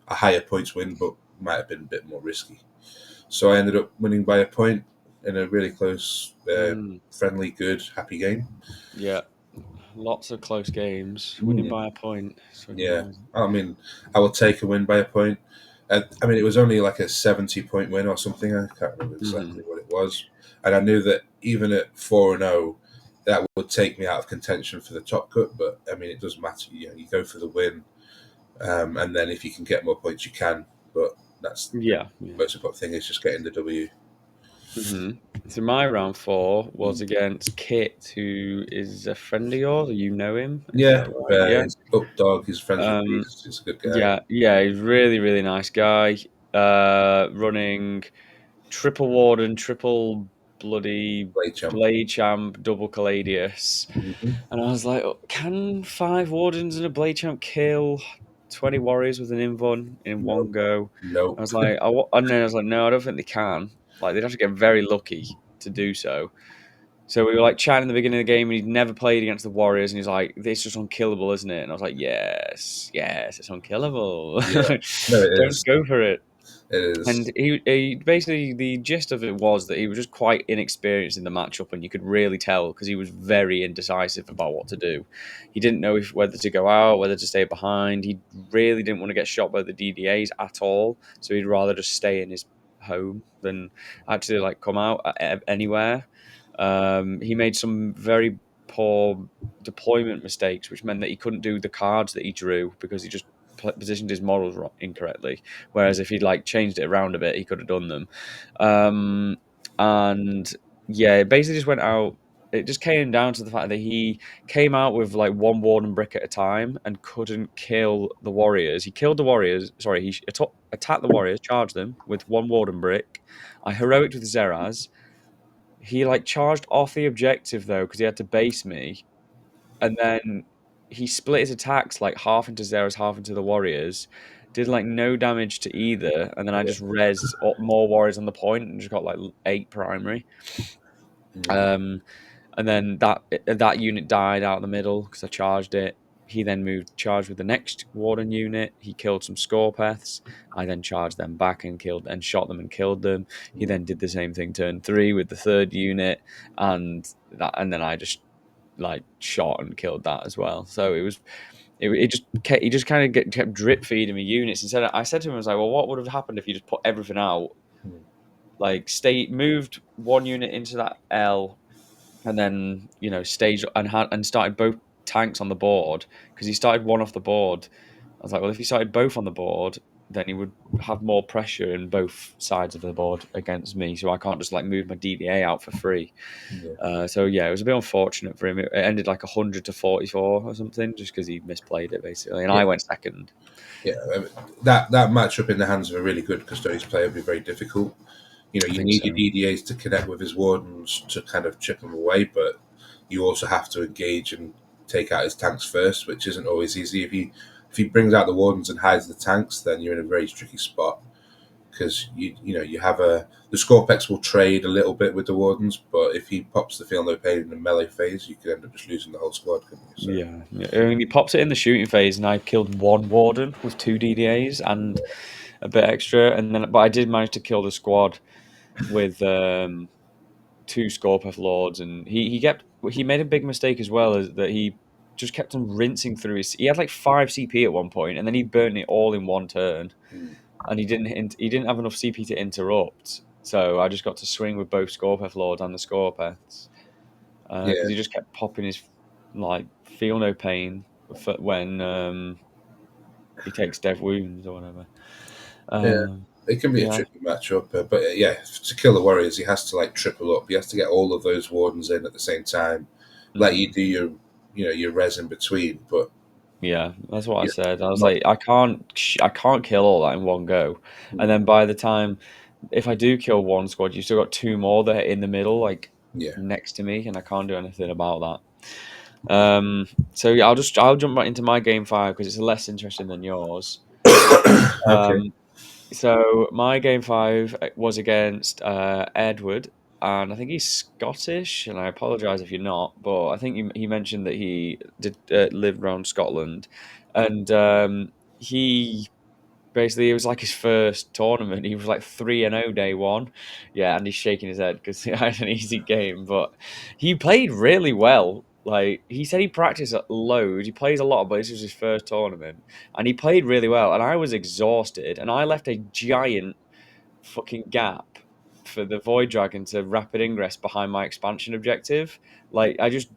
B: a higher points win, but might have been a bit more risky. So I ended up winning by a point in a really close, friendly, good, happy game.
A: Yeah, lots of close games, winning by a point.
B: Yeah, I mean, I will take a win by a point. I mean, it was only like a 70-point win or something. I can't remember exactly what it was. And I knew that even at 4-0, that would take me out of contention for the top cut. But I mean, it doesn't matter. You go for the win, and then if you can get more points, you can. But that's the most important thing is just getting the W.
A: So my round 4 was against Kit, who is a friend of yours. Or you know him?
B: Yeah,
A: Yeah.
B: he's up dog. He's friends with Beast. He's a good guy.
A: Yeah, he's really, really nice guy. Running triple Warden, triple bloody Blade Champ, double Caladius. And I was like, can 5 Wardens and a Blade Champ kill 20 warriors with an invuln in one go?
B: No.
A: I was like, and then I was like, no, I don't think they can. Like, they'd have to get very lucky to do so. So we were like chatting in the beginning of the game, and he'd never played against the Warriors, and he's like, "This is just unkillable, isn't it?" And I was like, "Yes, it's unkillable.
B: Yeah. No, it
A: Don't
B: is.
A: go for it."
B: It is.
A: And he basically, the gist of it was that he was just quite inexperienced in the matchup, and you could really tell because he was very indecisive about what to do. He didn't know whether to go out, whether to stay behind. He really didn't want to get shot by the DDAs at all, so he'd rather just stay in his home than actually like come out anywhere. He made some very poor deployment mistakes, which meant that he couldn't do the cards that he drew because he just positioned his models incorrectly. Whereas if he'd like changed it around a bit, he could have done them. And yeah, it basically just went out. It just came down to the fact that he came out with like 1 Warden brick at a time and couldn't kill the warriors. He killed the warriors. Sorry, he attacked the warriors, charged them with 1 Warden brick. I heroic with Zeraz. He like charged off the objective though because he had to base me, and then he split his attacks like half into Zeros, half into the warriors. Did like no damage to either, and then I
B: Yeah.
A: just rezzed more warriors on the point and just got like 8 primary. Um, and then that unit died out in the middle because I charged it. He then charged with the next warden unit. He killed some Scorpeths. I then charged them back and shot them and killed them. He then did the same thing turn 3 with the third unit, and then I just like shot and killed that as well. So he just kind of kept drip feeding me units. Instead, I said to him, I was like, well, what would have happened if you just put everything out, like moved one unit into that L, and then staged and started both tanks on the board, because he started one off the board. I was like, well, if he started both on the board, then he would have more pressure in both sides of the board against me. So I can't just like move my DDA out for free. So yeah, it was a bit unfortunate for him. It ended like 100-44 or something, just because he misplayed it basically, and
B: Yeah.
A: I went second.
B: Yeah, that matchup in the hands of a really good Custodes player would be very difficult. You need your DDAs to connect with his wardens to kind of chip him away, but you also have to engage and take out his tanks first, which isn't always easy. If he brings out the wardens and hides the tanks, then you're in a very tricky spot, because you have the Scorpex will trade a little bit with the wardens, but if he pops the Feel No Pain in the melee phase, you could end up just losing the whole squad. So,
A: Yeah. I mean, he popped it in the shooting phase, and I killed one warden with 2 DDAs and a bit extra, but I did manage to kill the squad with 2 Scorpeth Lords, and he made a big mistake as well, is that he just kept on rinsing through he had like 5 CP at one point, and then he burned it all in one turn, and he didn't have enough CP to interrupt, so I just got to swing with both Scorpeth Lords and the Scorpeths, because he just kept popping his like Feel No Pain when he takes Dev Wounds or whatever.
B: It can be a tricky matchup, but to kill the Warriors, he has to like triple up. He has to get all of those wardens in at the same time, let you do your res in between. But
A: yeah, that's what I said. I was like, I can't kill all that in one go, and then by the time, if I do kill one squad, you still got 2 more that are in the middle, like next to me, and I can't do anything about that. So yeah, I'll jump right into my game 5 because it's less interesting than yours.
B: Okay.
A: So my game 5 was against Edward, and I think he's Scottish, and I apologise if you're not, but I think he mentioned that he did live around Scotland, and he basically, it was like his first tournament. He was like 3-0 day one. Yeah, and he's shaking his head because he had an easy game, but he played really well. Like, he said he practiced a load. He plays a lot, but this was his first tournament, and he played really well. And I was exhausted, and I left a giant fucking gap for the Void Dragon to rapid ingress behind my expansion objective. Like, I just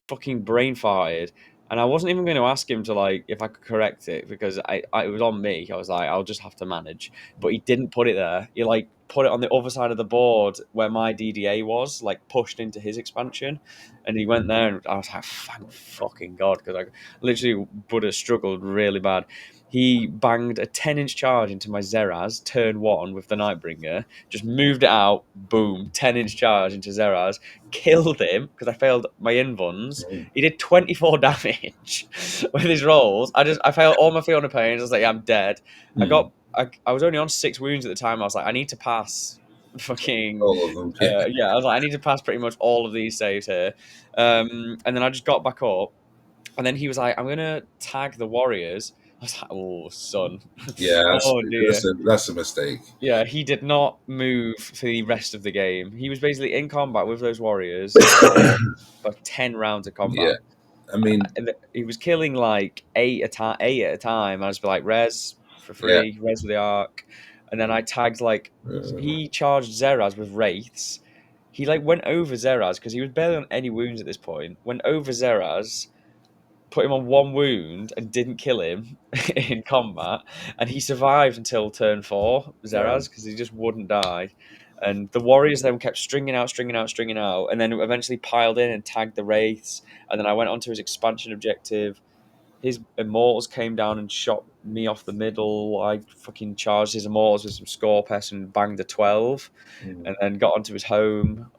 A: fucking brain farted, and I wasn't even going to ask him to like if I could correct it, because it was on me. I was like, I'll just have to manage. But he didn't put it there. He like put it on the other side of the board where my DDA was, like pushed into his expansion, and he went there, and I was like, thank fucking god, because I literally would have struggled really bad. He banged a 10-inch charge into my Zeraz turn 1 with the Nightbringer, just moved it out, boom, 10-inch charge into Zeraz, killed him because I failed my invuns. He did 24 damage with his rolls. I failed all my Fiona Pains. I was like, yeah, I'm dead. I was only on 6 wounds at the time. I was like, I need to pass fucking
B: all of them.
A: yeah. I was like, I need to pass pretty much all of these saves here. And then I just got back up, and then he was like, I'm gonna tag the Warriors. I was like, oh, son.
B: Yeah,
A: Oh, dear.
B: that's a mistake.
A: Yeah, he did not move for the rest of the game. He was basically in combat with those Warriors for about 10 rounds of combat.
B: Yeah, I mean,
A: He was killing like 8 at a time. I was like, res for free, res with the arc. And then I tagged like, he charged Zeraz with Wraiths. He like went over Zeraz because he was barely on any wounds at this point. Went over Zeraz, put him on 1 wound and didn't kill him in combat, and he survived until turn 4, Zeraz, because he just wouldn't die. And the Warriors then kept stringing out, and then eventually piled in and tagged the Wraiths. And then I went onto his expansion objective. his immortals came down and shot me off the middle. I fucking charged his immortals with some score pest and banged a 12,
B: Mm.
A: and then got onto his home.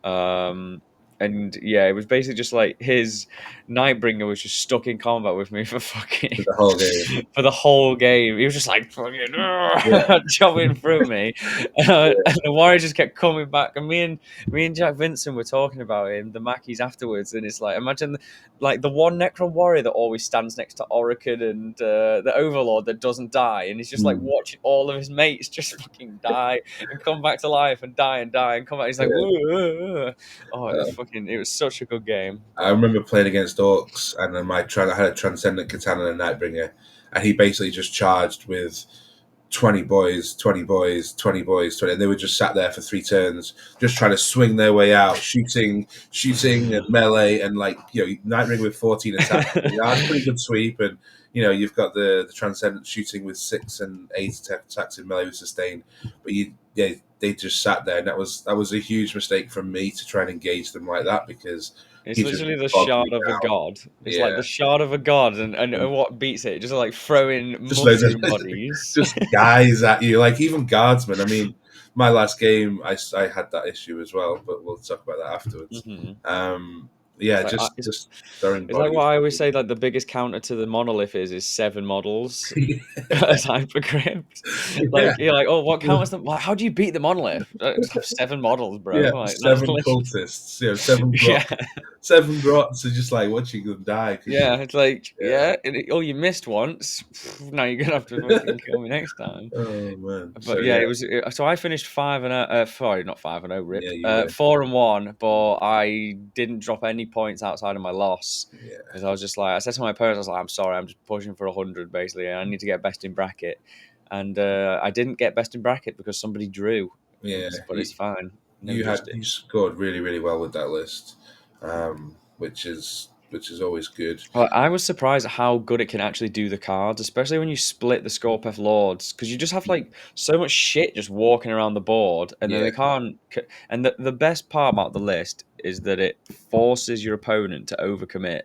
A: And yeah, it was basically just like his Nightbringer was just stuck in combat with me for fucking
B: For the whole game.
A: for the whole game. He was just like fucking
B: Yeah.
A: chopping through me, and the Warriors just kept coming back. And me and Jack Vincent were talking about him, the Mackies afterwards, and it's like imagine like the one Necron warrior that always stands next to Orican and the Overlord that doesn't die, and he's just like
B: Mm.
A: watching all of his mates just fucking die and come back to life and die and come back. He's like,
B: Yeah.
A: oh, it was such a good game.
B: I remember playing against Orcs, and then I had a Transcendent Katana and Nightbringer, and he basically just charged with 20 boys, 20 boys, 20 boys, 20, and they were just sat there for 3 turns, just trying to swing their way out, shooting and melee, and like, Nightbringer with 14 attacks. That's a pretty good sweep, and you've got the Transcendent shooting with 6 and 8 attacks in melee with sustain, but they just sat there, and that was a huge mistake from me to try and engage them like that, because
A: It's
B: he just
A: literally the
B: bogged
A: shard
B: me
A: of a
B: down.
A: god. It's like
B: Yeah.
A: the shard of a god, and what beats it? Just like throwing
B: Just loads of
A: mushroom bodies.
B: just guys at you, like even guardsmen. I mean, my last game, I had that issue as well, but we'll talk about that afterwards.
A: hmm
B: Yeah,
A: It's like
B: just throwing
A: it's like
B: bodies.
A: what I always say. Like the biggest counter to the monolith is 7 models as hypercrypt.
B: Yeah,
A: Like you're like, oh, what counters them? Like, how do you beat the monolith? Just have 7 models, bro.
B: yeah,
A: Like that's
B: 7 cultists, 7
A: yeah.
B: grots, 7 grots are just like watching them die.
A: Yeah, it's like,
B: Yeah.
A: oh, you missed once. Now you're gonna have to fucking kill me next time.
B: Oh man. So
A: But yeah,
B: yeah,
A: so I finished 5-0. Sorry, not 5-0.
B: yeah,
A: Rip.
B: you win.
A: 4-1. But I didn't drop any points outside of my loss
B: Yeah,
A: because I was just like, I said to my parents, I was like, I'm sorry, I'm just pushing for 100 basically. I need to get best in bracket, and I didn't get best in bracket because somebody drew.
B: yeah.
A: But it's fine. No
B: You
A: justice.
B: scored really really well with that list, which is always good.
A: Well, I was surprised at how good it can actually do the cards, especially when you split the Scorpeth Lords, because you just have like so much shit just walking around the board, and then
B: Yeah,
A: they can't. And the best part about the list is that it forces your opponent to overcommit,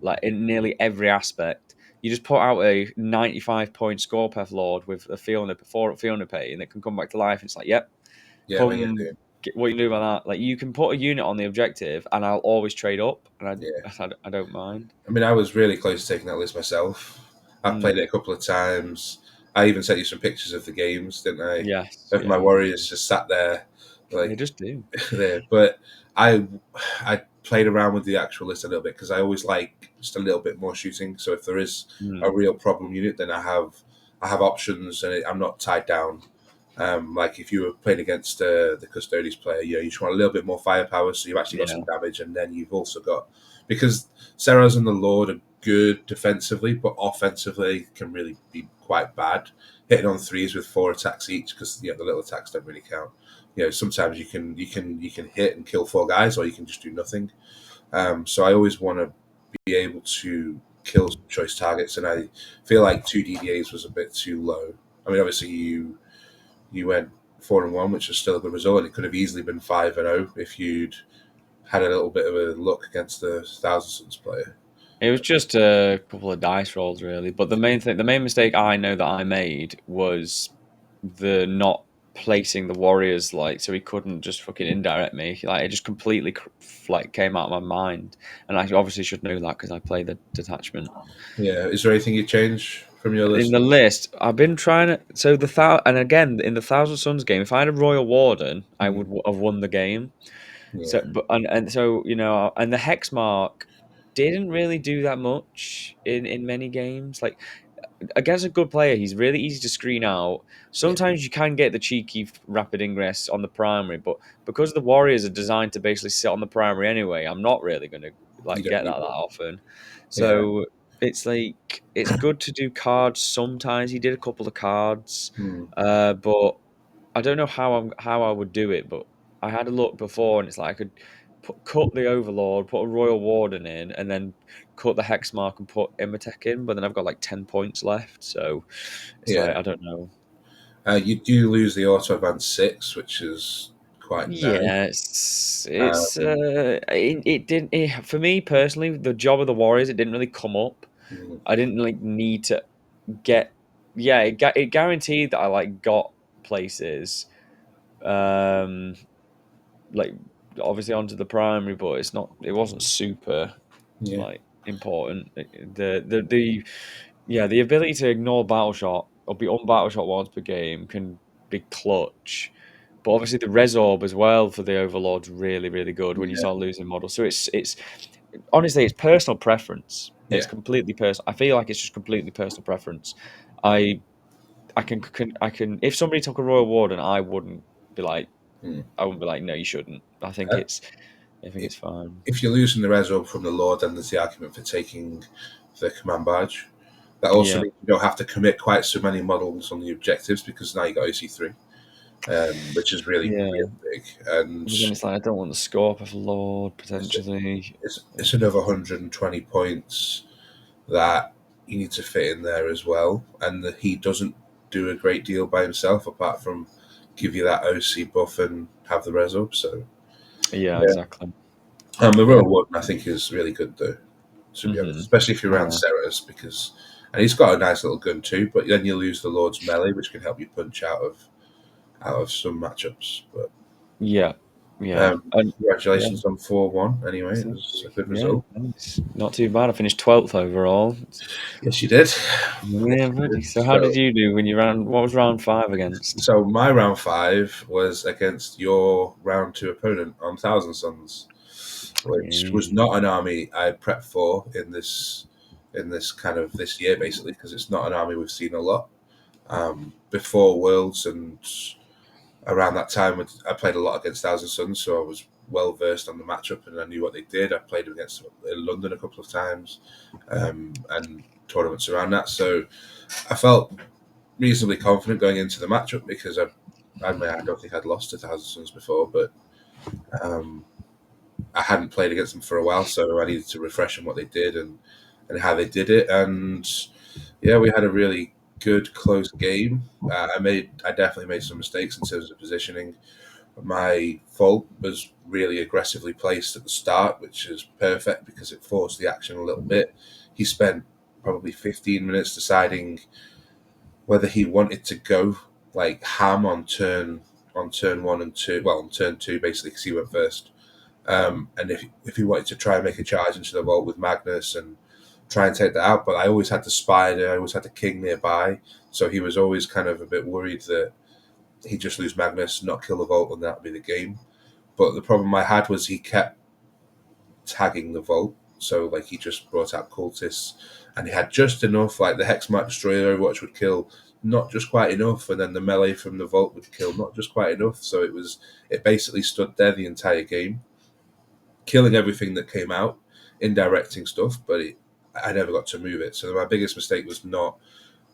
A: like in nearly every aspect. You just put out a 95-point Scorpeth Lord with a Fiona Pay, and it can come back to life. It's like, yep,
B: yeah, what you
A: come.
B: do?
A: What you can do about that? Like you can put a unit on the objective, and I'll always trade up, and
B: Yeah.
A: I don't mind.
B: I mean, I was really close to taking that list myself. I've played it a couple of times. I even sent you some pictures of the games, didn't I?
A: Yes,
B: Of my warriors just sat there,
A: they
B: like
A: just do.
B: there. But I played around with the actual list a little bit because I always like just a little bit more shooting. So if there is a real problem unit, then I have options and I'm not tied down. Like if you were playing against the Custodes player, you just want a little bit more firepower, so you've actually got some damage, and then you've also got, because Serraz and the Lord are good defensively, but offensively can really be quite bad. Hitting on 3s with 4 attacks each, because the little attacks don't really count. Sometimes you can hit and kill 4 guys, or you can just do nothing. So I always want to be able to kill some choice targets, and I feel like 2 DDAs was a bit too low. I mean, obviously you went 4-1, which was still a good result, and it could have easily been 5-0 if you'd had a little bit of a look against the Thousand Suns player.
A: It was just a couple of dice rolls, really. But the main mistake I know that I made was the not placing the warriors, like, so he couldn't just fucking indirect me. Like, it just completely came out of my mind, and I obviously should know that because I play the detachment.
B: Yeah, is there anything you change from your list?
A: In the list, I've been trying to. So and again in the Thousand Suns game, if I had a Royal Warden, I would have won the game.
B: Yeah.
A: So, but and so and the hex mark didn't really do that much in many games. Like against a good player, he's really easy to screen out. Sometimes you can get the cheeky rapid ingress on the primary, but because the warriors are designed to basically sit on the primary anyway, I'm not really going to
B: You don't
A: get
B: need
A: that
B: it.
A: often.
B: Yeah.
A: So it's like it's good to do cards sometimes. He did a couple of cards, but I don't know how I would do it. But I had a look before, and it's like I could cut the Overlord, put a Royal Warden in, and then cut the Hex Mark and put Imhotep in, but then I've got like 10 points left, so it's like, I don't know.
B: You do lose the auto advance 6, which is quite nice.
A: Yeah, it didn't for me personally, the job of the Warriors, it didn't really come up.
B: Mm.
A: I didn't like need to get. Yeah, it guaranteed that I like got places. Um, like obviously onto the primary, but it wasn't super
B: Yeah.
A: like important. The yeah, the ability to ignore battle shot or be on battle shot once per game can be clutch. But obviously the resorb as well for the overlord's really, really good when you
B: Yeah.
A: start losing models. So it's honestly it's personal preference. It's
B: Yeah.
A: completely personal. I feel like it's just completely personal preference. I I can if somebody took a Royal Warden, be like
B: Mm.
A: I wouldn't be like, no, you shouldn't.
B: Uh,
A: I think it's fine.
B: if you're losing the resolve from the Lord, then there's the argument for taking the command badge. That also
A: Yeah.
B: means you don't have to commit quite so many models on the objectives because now you got OC3, which is really,
A: Yeah.
B: really big. And
A: But then it's like I don't want the scope of Lord
B: it's,
A: potentially.
B: it's another 120 points that you need to fit in there as well. And he doesn't do a great deal by himself apart from give you that OC buff and have the resolve. So,
A: Yeah,
B: yeah.
A: exactly.
B: The
A: Yeah.
B: Royal Warden, I think, is really good though, to be honest,
A: Hmm.
B: especially if you're around
A: Yeah.
B: Ceres because. And he's got a nice little gun too, but then you lose the Lord's melee, which can help you punch out of some matchups. But
A: Yeah. Yeah. And yeah.
B: congratulations on 4-1. Anyway, it
A: Thank
B: was
A: you.
B: a good
A: Yeah.
B: result.
A: Nice. Not too bad. I finished 12th overall.
B: Yes, you did.
A: Yeah, buddy. So how did
B: So,
A: you do when you ran? What was round five against?
B: so my round 5 was against your round 2 opponent on Thousand Suns, which was
A: Mm.
B: not an army I prepped for in this kind of this year, basically, because it's not an army we've seen a lot. Before Worlds and around that time, I played a lot against Thousand Suns, so I was well versed on the matchup and I knew what they did. I played against them in London a couple of times, and tournaments around that. So I felt reasonably confident going into the matchup because I don't think I'd lost to Thousand Suns before, but um, I hadn't played against them for a while, so I needed to refresh on what they did and how they did it. And yeah, we had a really good close game. I definitely made some mistakes in terms of positioning. My fault was really aggressively placed at the start, which is perfect because it forced the action a little bit. He spent probably 15 minutes deciding whether he wanted to go like ham on turn 1 and 2, well, on turn 2 basically because he went first. And if he wanted to try and make a charge into the vault with Magnus and try and take that out, but I always had the spider, I always had the king nearby, so he was always kind of a bit worried that he'd just lose Magnus, not kill the vault, and that'd be the game. But the problem I had was he kept tagging the vault, so like he just brought out cultists, and he had just enough. Like the Hexmark Destroyer Overwatch would kill, not just quite enough, and then the melee from the vault would kill, not just quite enough. So it basically stood there the entire game, killing everything that came out, indirecting stuff, but I never got to move it. So my biggest mistake was not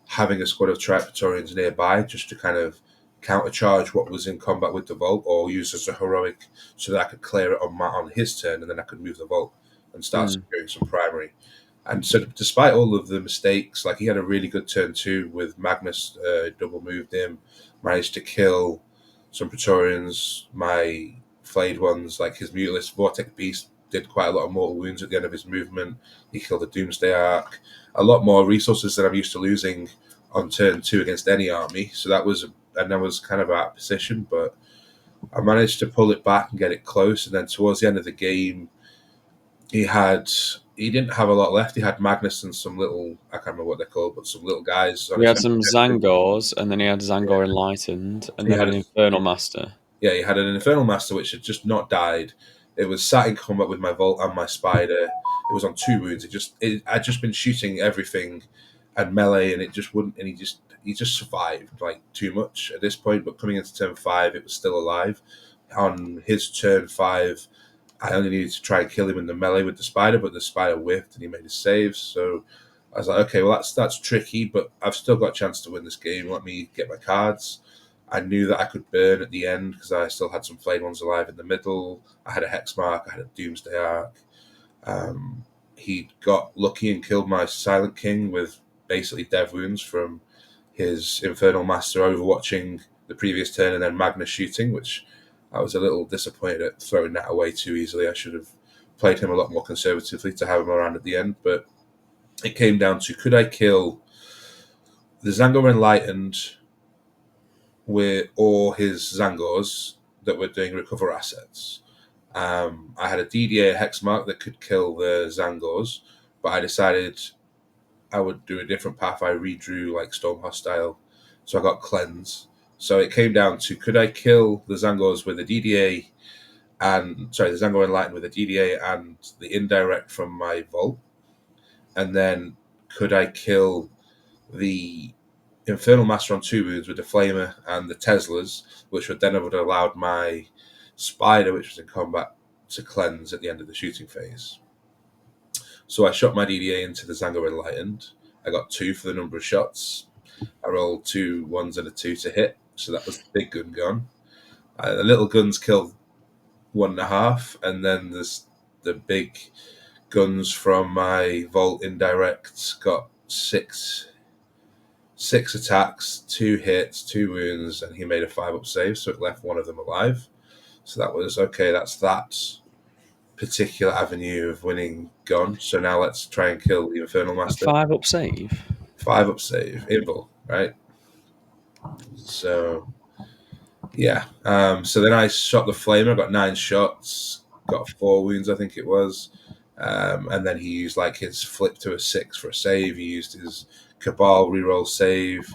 B: having a squad of Tripraetorians nearby just to kind of countercharge what was in combat with the Vault or use as a heroic so that I could clear it on his turn and then I could move the Vault and start
A: Mm.
B: securing some primary. And so, despite all of the mistakes, like he had a really good turn 2 with Magnus, double moved him, managed to kill some Praetorians, my flayed ones, like his Mutalist Vortex Beast did quite a lot of mortal wounds at the end of his movement. He killed the Doomsday Ark. A lot more resources that I'm used to losing on turn 2 against any army. So and I was kind of out of position, but I managed to pull it back and get it close. And then towards the end of the game, he didn't have a lot left. He had Magnus and some little, I can't remember what they're called, but some little guys on
A: We
B: his
A: had some
B: objective.
A: Zangors, and then he had Zangor Enlightened, and
B: He
A: then
B: had
A: an Infernal Master.
B: he had an Infernal Master which had just not died. It was sat in combat with my Vault and my Spider. It was on 2 wounds. I'd just been shooting everything and melee, and it just wouldn't. And he just survived like too much at this point. But coming into turn 5, it was still alive. On his turn 5, I only needed to try and kill him in the melee with the Spider, but the Spider whiffed and he made his saves. So I was like, okay, well that's tricky, but I've still got a chance to win this game. Let me get my cards. I knew that I could burn at the end because I still had some flayed ones alive in the middle. I had a Hexmark, I had a Doomsday Ark. He got lucky and killed my Silent King with basically dev wounds from his Infernal Master overwatching the previous turn and then Magnus shooting, which I was a little disappointed at throwing that away too easily. I should have played him a lot more conservatively to have him around at the end, but it came down to could I kill the Zangor Enlightened or his Zangors that were doing recover assets. I had a DDA Hexmark that could kill the Zangors, but I decided I would do a different path. I redrew like Storm Hostile, so I got Cleanse. So it came down to could I kill the Zangors with a DDA and the Zangor Enlightened with a DDA and the indirect from my Vault, and then could I kill the Infernal Master on 2 wounds with the Flamer and the Teslas, which would then have allowed my Spider, which was in combat, to cleanse at the end of the shooting phase. So I shot my DDA into the Zangor Enlightened. I got 2 for the number of shots. I rolled 2 1s and a 2 to hit, so that was the big gun gone. The little guns killed 1.5, and then the big guns from my Vault indirect got 6 attacks, 2 hits, 2 wounds, and he made a 5-up save, so it left one of them alive. So that was okay. That's that particular avenue of winning gone. So now let's try and kill the Infernal Master.
A: 5-up save.
B: 5-up save, Invul, right? So yeah. So then I shot the Flamer, got 9 shots, got 4 wounds, I think it was. And then he used like his flip to a 6 for a save. He used his Cabal reroll save.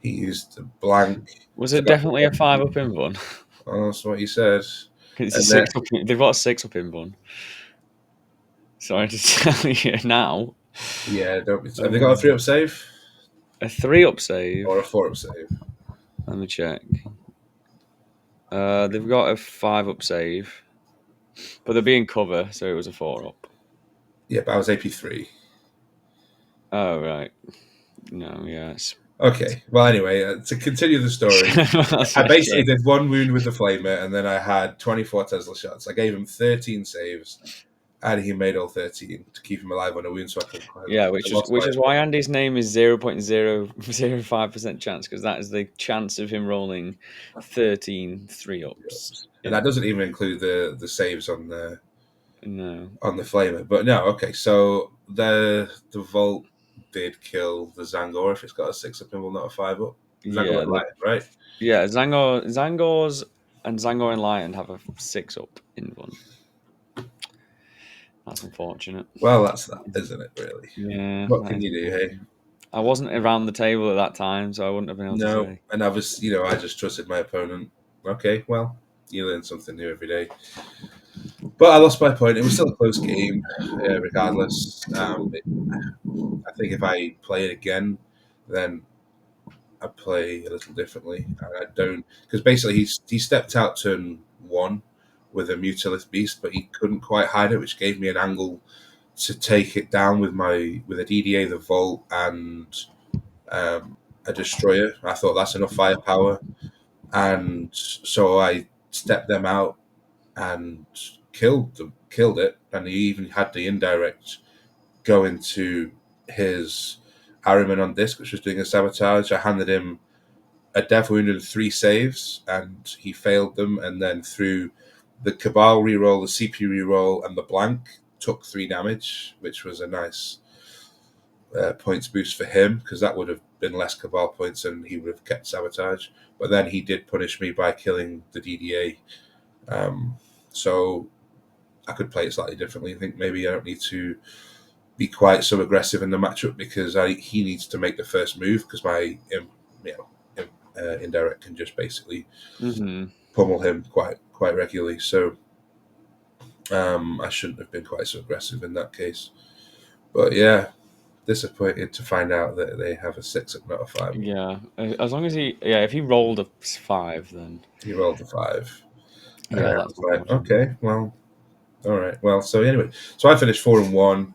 B: He used the blank.
A: Was it definitely a 5-up Invul?
B: Oh, that's what you said.
A: It's a 6-up. They've got a 6-up Invul. Sorry to tell you now.
B: Yeah, have they got a 3-up save?
A: A 3-up save
B: or a 4-up save?
A: Let me check. They've got a 5-up save, but they're being cover, so it was a 4-up.
B: Yeah, but I was AP3.
A: Oh right. No, yes.
B: Okay. Well, anyway, to continue the story, I basically did 1 wound with the Flamer, and then I had 24 Tesla shots. I gave him 13 saves, and he made all 13 to keep him alive on a wound. So I could.
A: Yeah, which is why Andy's name is 0.005% chance, because that is the chance of him rolling 13 3-ups.
B: And that doesn't even include the saves on the
A: on
B: the Flamer. But no, okay. So the Vault did kill the Zangor if it's got a 6-up Invul, not a 5-up. Zangor Enlightened, right?
A: Yeah, Zangors and Zangor Enlightened have a 6-up Invul. That's unfortunate.
B: Well, that's that, isn't it? Really?
A: Yeah.
B: What can you do? Hey,
A: I wasn't around the table at that time, so I wouldn't have been able to say.
B: And I was, I just trusted my opponent. Okay, well, you learn something new every day. But I lost my point. It was still a close game, regardless. I think if I play it again, then I play a little differently. I don't, because basically he stepped out turn 1 with a Mutilith Beast, but he couldn't quite hide it, which gave me an angle to take it down with a DDA, the Vault, and a Destroyer. I thought that's enough firepower, and so I stepped them out and killed it, and he even had the indirect go into his Ahriman on disc, which was doing a sabotage. I handed him a death wound and 3 saves, and he failed them, and then through the Cabal reroll, the CP reroll, and the blank, took 3 damage, which was a nice points boost for him, because that would have been less Cabal points and he would have kept sabotage. But then he did punish me by killing the DDA. So I could play it slightly differently. I think maybe I don't need to be quite so aggressive in the matchup, because he needs to make the first move, because my indirect can just basically pummel him quite regularly. So I shouldn't have been quite so aggressive in that case. But yeah, disappointed to find out that they have a 6-up, not a 5.
A: Yeah, as long as if he rolled a 5, then
B: he rolled a 5.
A: Yeah, that's
B: like, okay, well, all right. Well, so anyway, so I finished 4-1.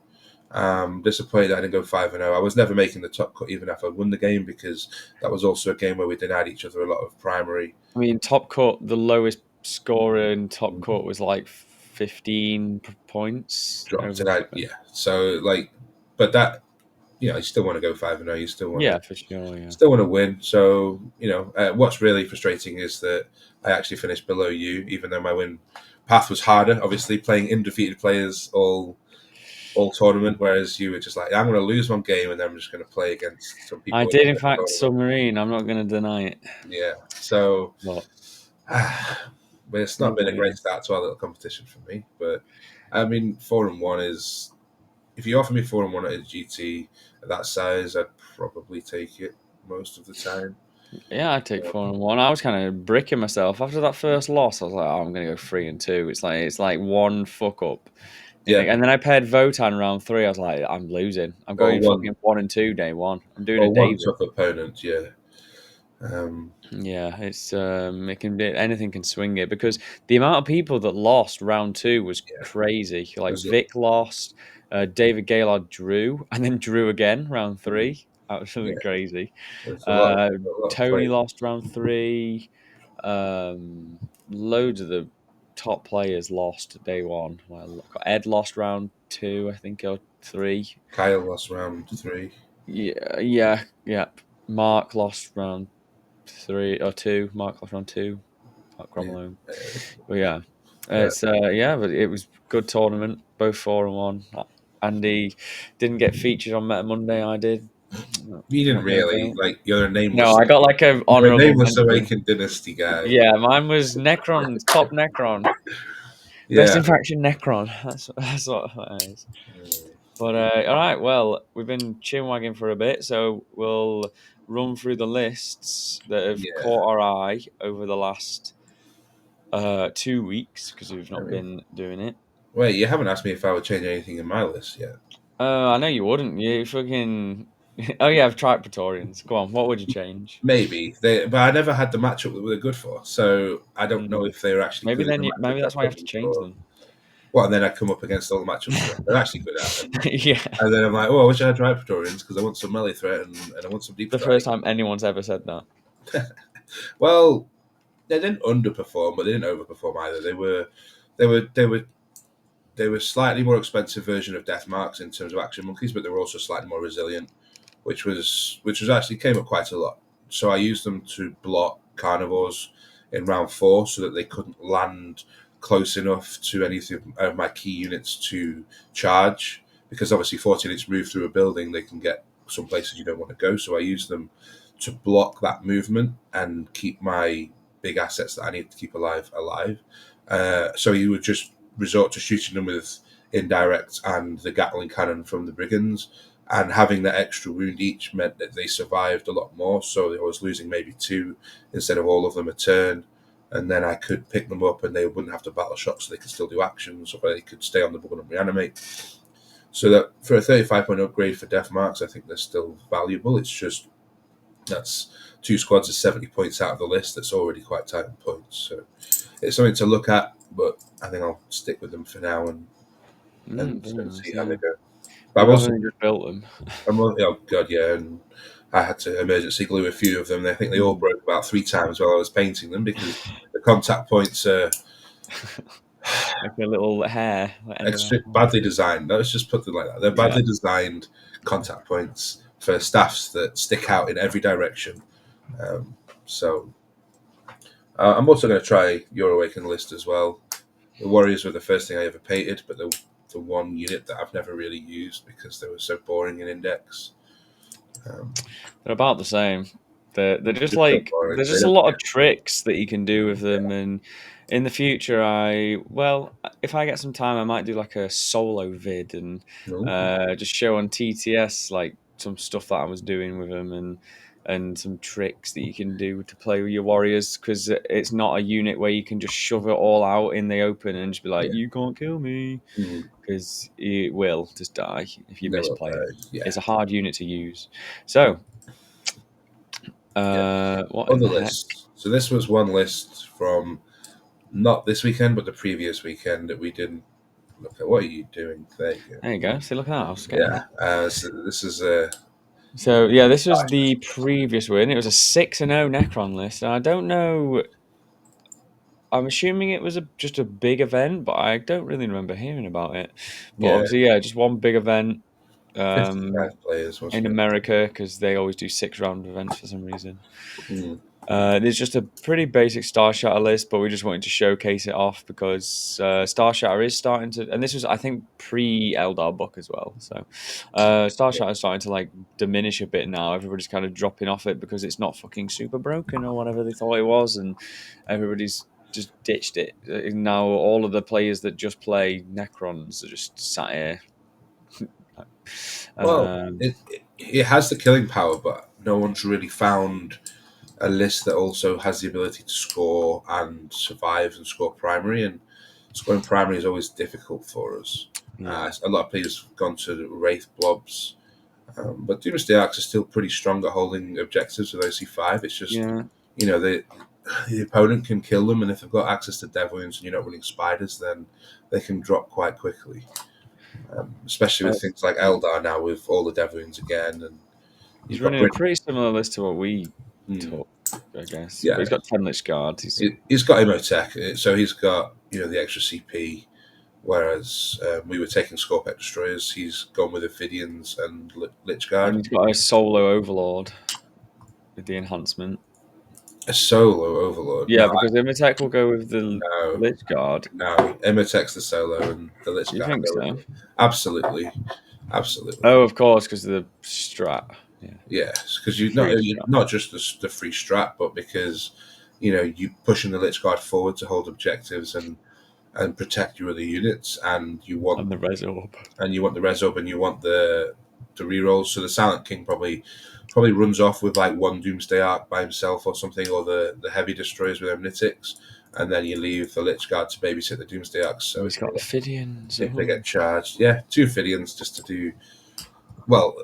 B: Disappointed I didn't go 5-0. I was never making the top cut even if I won the game, because that was also a game where we denied each other a lot of primary.
A: I mean, top cut, the lowest scorer in top cut was like 15 points.
B: Dropped it. Yeah. So but that, you still want to go 5-0. You still want,
A: for sure. Yeah.
B: Still want to win. So what's really frustrating is that I actually finished below you, even though my win path was harder. Obviously, playing undefeated players all all tournament, whereas you were just like, I'm going to lose one game and then I'm just going to play against some
A: I
B: people in
A: did, in
B: the
A: fact,
B: tournament.
A: submarine. I'm not going to deny it.
B: Yeah. So,
A: But
B: but it's not
A: what
B: been a
A: about
B: great
A: you?
B: start to our little competition for me. But I mean, 4-1 is. If you offer me 4-1 at a GT at that size, I'd probably take it most of the time.
A: Yeah, I take 4-1. I was kind of bricking myself after that first loss. I was like, oh, I'm going to go 3-2. It's like one fuck up.
B: Yeah.
A: And then I paired Votan round 3. I was like, I'm losing. I'm
B: Or
A: going
B: one,
A: fucking 1-2 day one. I'm doing a
B: or one
A: David.
B: tough opponent. Yeah. Um,
A: Yeah, it can be anything can swing it because the amount of people that lost round 2 was
B: yeah.
A: crazy. Like
B: There's a,
A: Vic lost, David Gaylord drew, and then drew again round 3.
B: yeah.
A: Absolutely crazy.
B: There's
A: Uh,
B: a lot of
A: Tony
B: play.
A: lost round 3. Loads of the top players lost day one. Well, Ed lost round 2, I think, or 3.
B: Kyle lost round 3.
A: Yeah, yeah, yeah. Mark lost round 3 or 2. Mark lost round 2. Mark
B: Yeah.
A: Cromwell. But yeah,
B: Uh,
A: but it was good tournament. Both 4-1. Andy didn't get featured on Meta Monday. I did.
B: you didn't
A: Not gonna
B: really
A: say it.
B: like. You're a
A: No,
B: nameless.
A: I got like a
B: You're a
A: honorable
B: nameless
A: mention.
B: Awakened Dynasty guy.
A: Yeah, mine was Necron, top Necron, best
B: Yeah.
A: in faction Necron. That's what that is. But all right, well, we've been chinwagging for a bit, so we'll run through the lists that have
B: Yeah.
A: caught our eye over the last 2 weeks because we've
B: I
A: not
B: mean,
A: been doing it.
B: wait, you haven't asked me if I would change anything in my list yet.
A: I know you wouldn't. You fucking. Oh yeah, I've tried Praetorians. Go on, what would you change?
B: Maybe but I never had the matchup that we were good for, so I don't know
A: Mm.
B: if they were actually
A: Maybe
B: good in the
A: then
B: matchups
A: maybe
B: I
A: that's why you
B: put
A: have to
B: them
A: change
B: for.
A: them.
B: Well, and then I come up against all the matchups that they're actually good at,
A: Yeah,
B: and then I'm like, oh, I wish I had right Praetorians because I want some melee threat and I want some deep
A: the first
B: strike.
A: time anyone's ever said that.
B: Well, they didn't underperform, but they didn't overperform either. They were, they were, they were slightly more expensive version of Death Marks in terms of action monkeys, but they were also slightly more resilient, which was actually came up quite a lot. So I used them to block carnivores in round 4 so that they couldn't land close enough to any of my key units to charge. Because obviously, 14 units move through a building, they can get some places you don't want to go. So I use them to block that movement and keep my big assets that I need to keep alive. So you would just resort to shooting them with indirect and the Gatling cannon from the brigands, and having that extra wound each meant that they survived a lot more. So I was losing maybe 2 instead of all of them a turn, and then I could pick them up and they wouldn't have to battle shock, so they could still do actions, or they could stay on the board and reanimate. So that for a 35-point upgrade for Death Marks, I think they're still valuable. It's just that's 2 squads of 70 points out of the list. That's already quite tight on points. So it's something to look at, but I think I'll stick with them for now and
A: Very nice.
B: see how they
A: Yeah,
B: go. But
A: you've obviously just built them.
B: oh god, yeah, and I had to emergency glue a few of them. I think they all
A: Mm.
B: broke about 3 times while I was painting them because the contact points are
A: Like a little hair at the end of
B: extra
A: that.
B: badly designed. Let's just put them like that. They're
A: Yeah.
B: badly designed contact points for staffs that stick out in every direction. So I'm also going to try your Awaken list as well. The Warriors were the first thing I ever painted, but the one unit that I've never really used because they were so boring in Index.
A: They're about the same. They're just
B: Just so
A: like
B: boring.
A: there's
B: They
A: just a
B: don't.
A: lot of tricks that you can do with them, and in the future, if I get some time, I might do like a solo vid and
B: No.
A: just show on TTS like some stuff that I was doing with them and some tricks that you can do to play with your warriors because it's not a unit where you can just shove it all out in the open and just be like,
B: Yeah.
A: you can't kill me,
B: Mm.
A: because it will just die if you
B: They will
A: misplay it.
B: yeah.
A: It's a hard unit to use. So,
B: Yeah.
A: what in
B: Other
A: the heck?
B: lists. So this was one list from not this weekend, but the previous weekend that we didn't look at. What are you doing? There you go.
A: There you go. See, look at that. I was getting
B: Yeah.
A: there.
B: So this is
A: So yeah, this was the previous win. It was a 6-0 Necron list. And I don't know. I'm assuming it was just a big event, but I don't really remember hearing about it. But
B: yeah,
A: obviously, yeah, just one big event
B: 55 players,
A: in
B: wasn't it?
A: America because they always do 6-round events for some reason.
B: Mm.
A: There's just a pretty basic Star Shatter list, but we just wanted to showcase it off because Star Shatter is starting to, and this was, I think, pre Eldar book as well. So Star Shatter is starting to like diminish a bit now. Everybody's kind of dropping off it because it's not fucking super broken or whatever they thought it was, and everybody's just ditched it. Now all of the players that just play Necrons are just sat here.
B: Well,
A: Um,
B: it has the killing power, but no one's really found a list that also has the ability to score and survive and score primary. And scoring primary is always difficult for us.
A: yeah,
B: A lot of players have gone to the Wraith Blobs, but Doomsday Arcs are still pretty strong at holding objectives with OC5. It's just,
A: yeah.
B: the opponent can kill them, and if they've got access to Dev Wounds and you're not running spiders, then they can drop quite quickly. Especially with things like Eldar now, with all the Dev Wounds again, and
A: He's
B: you've got
A: running a pretty similar list to what we
B: Mm,
A: took, I guess. But
B: yeah,
A: he's got 10 Lich Guard.
B: he's got Imotech, so he's got the extra CP. Whereas we were taking Scorpec Destroyers, he's gone with Ophidians and
A: And
B: Lichguard.
A: he's got a solo Overlord with the enhancement.
B: A solo Overlord.
A: Yeah, because Imotech will go with the
B: No,
A: Lich Guard.
B: no. Imotech's the solo and the
A: You
B: Lichguard
A: think
B: go
A: so?
B: with it. Absolutely, absolutely.
A: Oh, of course, because of the strat. Yeah.
B: Yes, because you're
A: Free strat.
B: not just the free strat, but because you pushing the Lichguard forward to hold objectives and protect your other units, and you want
A: And the Res Orb.
B: the res up, and you want the rerolls. So the Silent King probably runs off with like one Doomsday Arc by himself or something, or the heavy destroyers with Omnitics, and then you leave the Lich Guard to babysit the Doomsday Arcs. So
A: He's got Ophidians.
B: if they get charged, yeah, 2 Ophidians just to do. Well,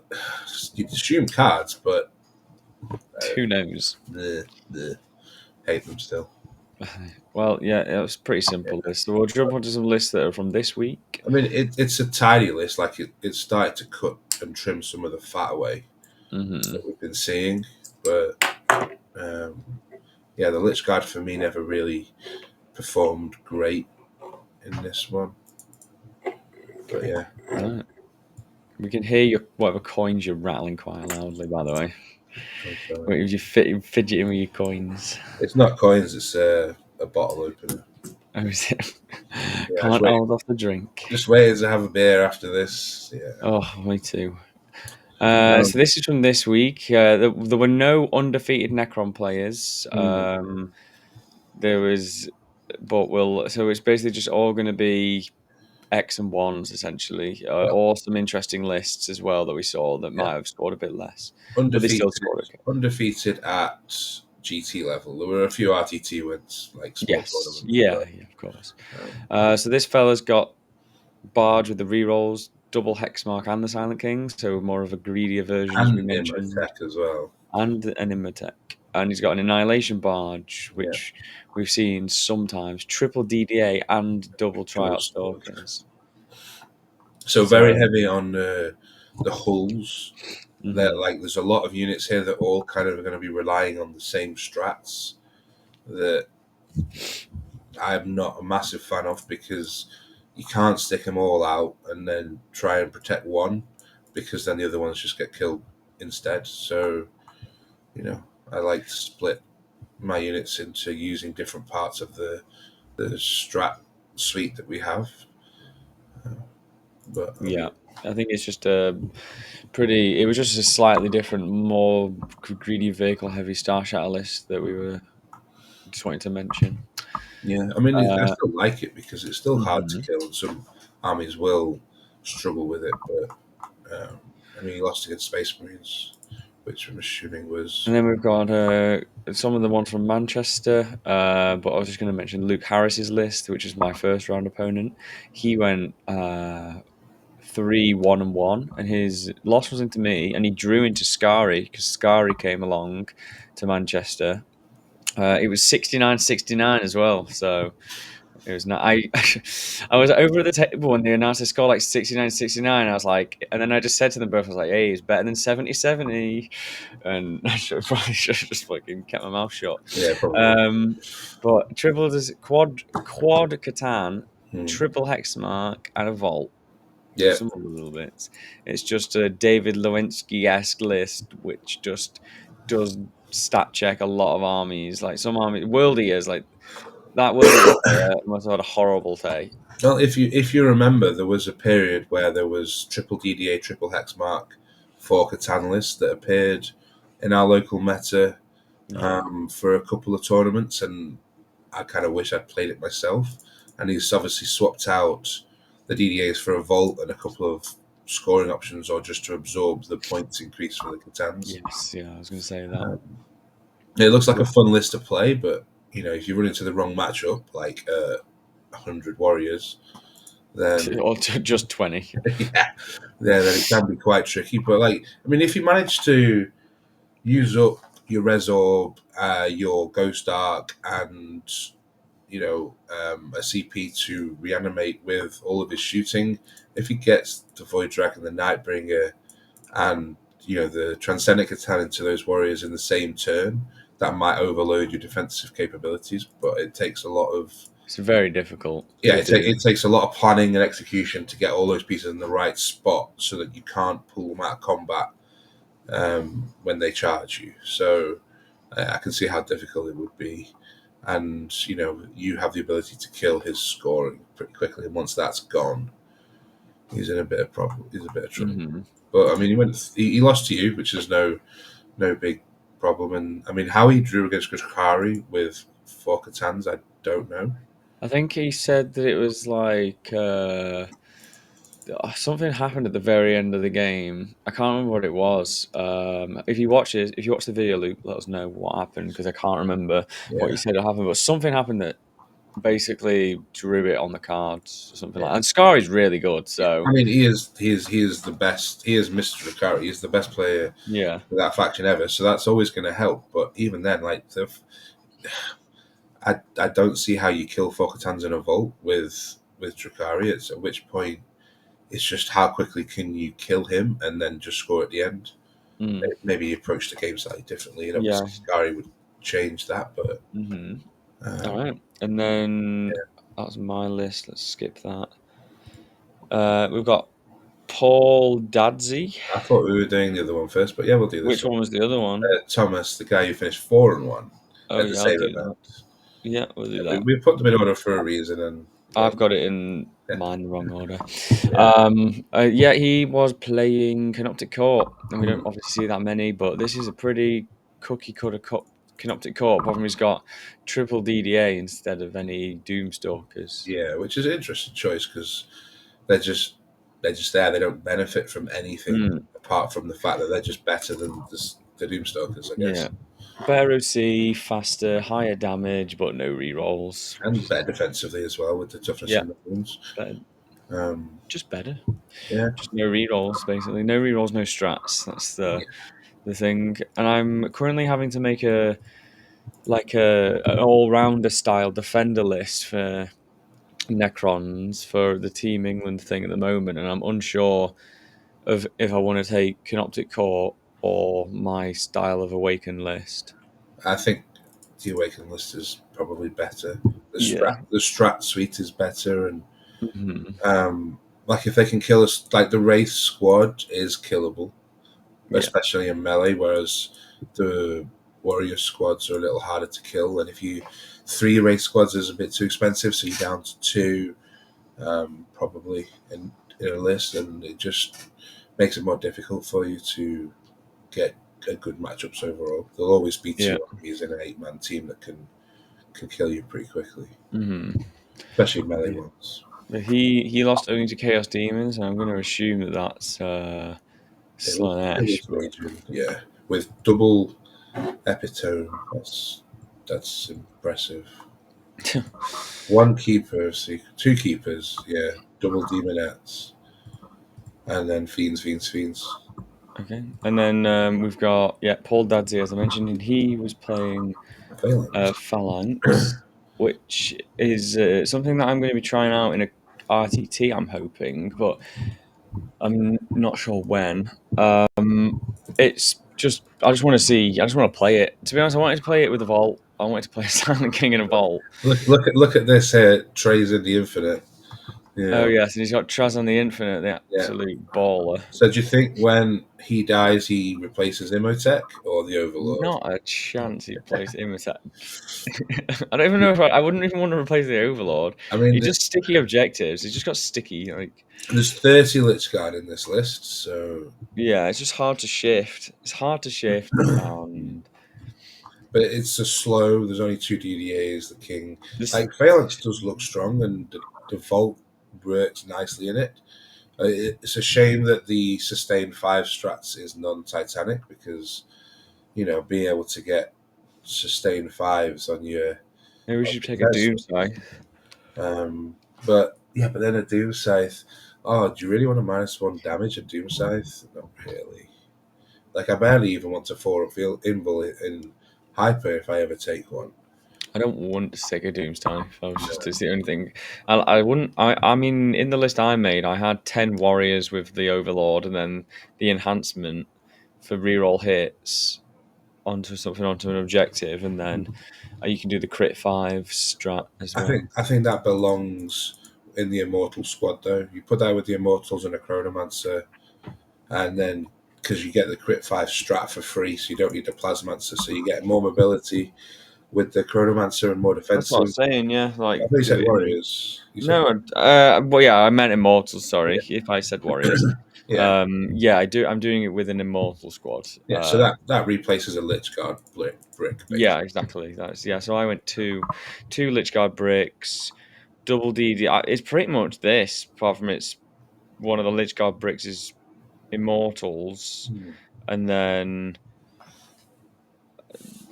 B: you'd assume cards, but
A: Who knows?
B: hate them still.
A: Well, yeah, it was a pretty simple list. So we'll jump onto some lists that are from this week.
B: I mean, it's a tidy list. Like it started to cut and trim some of the fat away that we've been seeing, but the Lich Guard for me never really performed great in this one. But yeah,
A: Right. We can hear whatever coins you're rattling quite loudly, by the way. Wait, you're fidgeting with your coins.
B: it's not coins; it's a bottle opener.
A: Oh, is it?
B: Yeah,
A: Can't hold off the drink.
B: Just waiting to have a beer after this. Yeah.
A: Oh, me too. So this is from this week. There were no undefeated Necron players. There was, so it's basically just all going to be X and ones essentially, or some interesting lists as well that we saw that might have scored a bit less, but they still scored okay.
B: Undefeated at GT level. There were a few RTT wins, like
A: yes, yeah, of course. So this fella's got Barge with the rerolls, double Hexmark, and the Silent King, so more of a greedier version, as we mentioned,
B: as well,
A: and an Imotech. And he's got an Annihilation Barge, which we've seen sometimes, triple DDA and double Triarch Stalkers.
B: So very heavy on the hulls. There's a lot of units here that all kind of are going to be relying on the same strats that I'm not a massive fan of, because you can't stick them all out and then try and protect one, because then the other ones just get killed instead. So, I like to split my units into using different parts of the strat suite that we have. But
A: I think it's just it was just a slightly different, more greedy vehicle heavy Star Shatter list that we were just wanting to mention.
B: Yeah, I mean, I still like it because it's still hard to kill, and some armies will struggle with it. But he lost against Space Marines, which I'm assuming was.
A: And then we've got some of the ones from Manchester, but I was just going to mention Luke Harris's list, which is my first round opponent. He went 3-1-1, and his loss was into me, and he drew into Scary because Scary came along to Manchester. It was 69-69 as well, so it was not. I was over at the table when they announced the score like 69-69. I was like, and then I just said to them both, I was like, "Hey, it's better than 70-70," and I probably should have just fucking kept my mouth shut.
B: Yeah, probably.
A: But triple quad Catan, triple Hexmark, and a Vault.
B: Yeah,
A: some other little bits. It's just a David Lewinsky-esque list, which just does stat check a lot of armies. Like some armies, World Eaters, like that World Eater player must have had a horrible day.
B: Well, if you remember, there was a period where there was triple DDA, triple Hexmark, 4 Catan lists that appeared in our local meta for a couple of tournaments, and I kind of wish I'd played it myself. And he's obviously swapped out the DDAs for a Vault and a couple of scoring options, or just to absorb the points increase for the Catans.
A: Yes, yeah, I was going to say that.
B: It looks like a fun list to play, but if you run into the wrong matchup, like 100 warriors, then
A: or just 20.
B: yeah, then it can be quite tricky. But if you manage to use up your Resorb, your Ghost Arc, and a CP to reanimate with all of his shooting, if he gets the Void Dragon, the Nightbringer, and the Transcendent Catan into those warriors in the same turn, that might overload your defensive capabilities. But it takes a lot of
A: It's very difficult.
B: Yeah, it takes a lot of planning and execution to get all those pieces in the right spot so that you can't pull them out of combat when they charge you. So I can see how difficult it would be. And, you have the ability to kill his scoring pretty quickly. And once that's gone, he's in a bit of problem. He's a bit of trouble.
A: Mm-hmm.
B: But, he lost to you, which is no big problem. And, how he drew against Drukhari with 4 Catans, I don't know.
A: I think he said that it was like something happened at the very end of the game. I can't remember what it was. If you watch the video loop, let us know what happened, because I can't remember what you said happened. But something happened that basically drew it on the cards or something like that. And Scar is really good. So
B: he is the best. He is Mr. Drukhari. He's the best player for that faction ever. So that's always going to help. But even then, I don't see how you kill 4 Catans in a Vault with Drukhari. It's at which point it's just how quickly can you kill him and then just score at the end. Maybe you approach the game slightly differently. Drukhari would change that, but
A: all right. And then that's my list. Let's skip that. We've got Paul Dadsey.
B: I thought we were doing the other one first, but yeah, we'll do this.
A: Which one was the other one?
B: Thomas, the guy who finished 4-1 at the same event.
A: Yeah, we'll do that.
B: We put them in order for a reason, and
A: I've got it in mine the wrong order. He was playing Canoptic Court, and we don't obviously see that many, but this is a pretty cookie cutter Canoptic Court. Apart from he's got triple DDA instead of any Doomstalkers.
B: Yeah, which is an interesting choice because they're just there. They don't benefit from anything apart from the fact that they're just better than the Doomstalkers, I guess.
A: Yeah. Better OC, faster, higher damage, but no rerolls.
B: And better defensively as well with the toughness and the wounds.
A: Just better.
B: Yeah.
A: Just no rerolls, basically. No rerolls, no strats. That's the thing. And I'm currently having to make an all-rounder style defender list for Necrons for the Team England thing at the moment, and I'm unsure of if I want to take Canoptic Court or my style of Awaken list.
B: I think the Awaken list is probably better. The strat suite is better, and if they can kill us, the Wraith squad is killable, especially in melee, whereas the Warrior squads are a little harder to kill. And if you 3 Wraith squads is a bit too expensive, so you're down to 2 probably in a list, and it just makes it more difficult for you to get a good matchups overall. There'll always be 2 armies in an 8-man team that can kill you pretty quickly, especially melee ones.
A: But he lost only to Chaos Demons, and I'm going to assume that that's Slaanesh.
B: Yeah, with double Epitome, that's impressive. 1 keeper, 2 keepers, double Demonettes, and then Fiends.
A: Okay, and then we've got Paul Dadsey, as I mentioned, and he was playing Phalanx, which is something that I'm going to be trying out in a RTT, I'm hoping, but I'm not sure when. It's just I just want to play it. To be honest, I wanted to play it with a Vault. I wanted to play Silent King in a Vault.
B: Look at this here, Trays in the Infinite.
A: Oh
B: Yeah,
A: yes, and he's got Traz on the Infinite, the
B: yeah.
A: absolute baller.
B: So do you think when he dies, he replaces Imhotep or the Overlord?
A: Not a chance he plays Imhotep. I don't even know if I wouldn't even want to replace the Overlord.
B: I mean,
A: He just sticky objectives. He's just got sticky. Like,
B: there's 30 Lich Guard in this list, so
A: yeah, it's just hard to shift. It's hard to shift, and
B: but it's a slow. There's only two DDAs. The King,
A: this.
B: like Phalanx, does look strong, and the Vault works nicely in it. It's a shame that the Sustain 5 strats is non-Titanic because being able to get Sustain 5s on your
A: Maybe we
B: on
A: should
B: your
A: take a
B: Tez.
A: Doomsday.
B: But yeah, but then a Doom Scythe. Oh, do you really want to -1 damage a Doom Scythe? Not really. Like I barely even want to 4 up feel invul in hyper if I ever take one.
A: I don't want to take a Doomsday. If I was just, it's the only thing. I wouldn't. I mean, in the list I made, I had 10 warriors with the Overlord, and then the enhancement for reroll hits onto an objective, and then you can do the crit 5 strat as well.
B: I think that belongs in the Immortal squad though. You put that with the Immortals and a Chronomancer, and then because you get the crit 5 strat for free, so you don't need the Plasmancer, so you get more mobility with the Chronomancer and more
A: That's what I
B: defensive.
A: was saying. Yeah,
B: I
A: like
B: thought you
A: do
B: said
A: it in.
B: Warriors. You said
A: No, well, yeah, I meant Immortals. Sorry,
B: yeah,
A: if I said Warriors.
B: yeah,
A: Yeah, I do. I'm doing it with an Immortal squad.
B: yeah. So that replaces a Lich Guard brick
A: Yeah,
B: basically.
A: exactly. That's yeah. So I went two Lichguard bricks, double DD. It's pretty much this, apart from it's one of the Lichguard bricks is Immortals, and then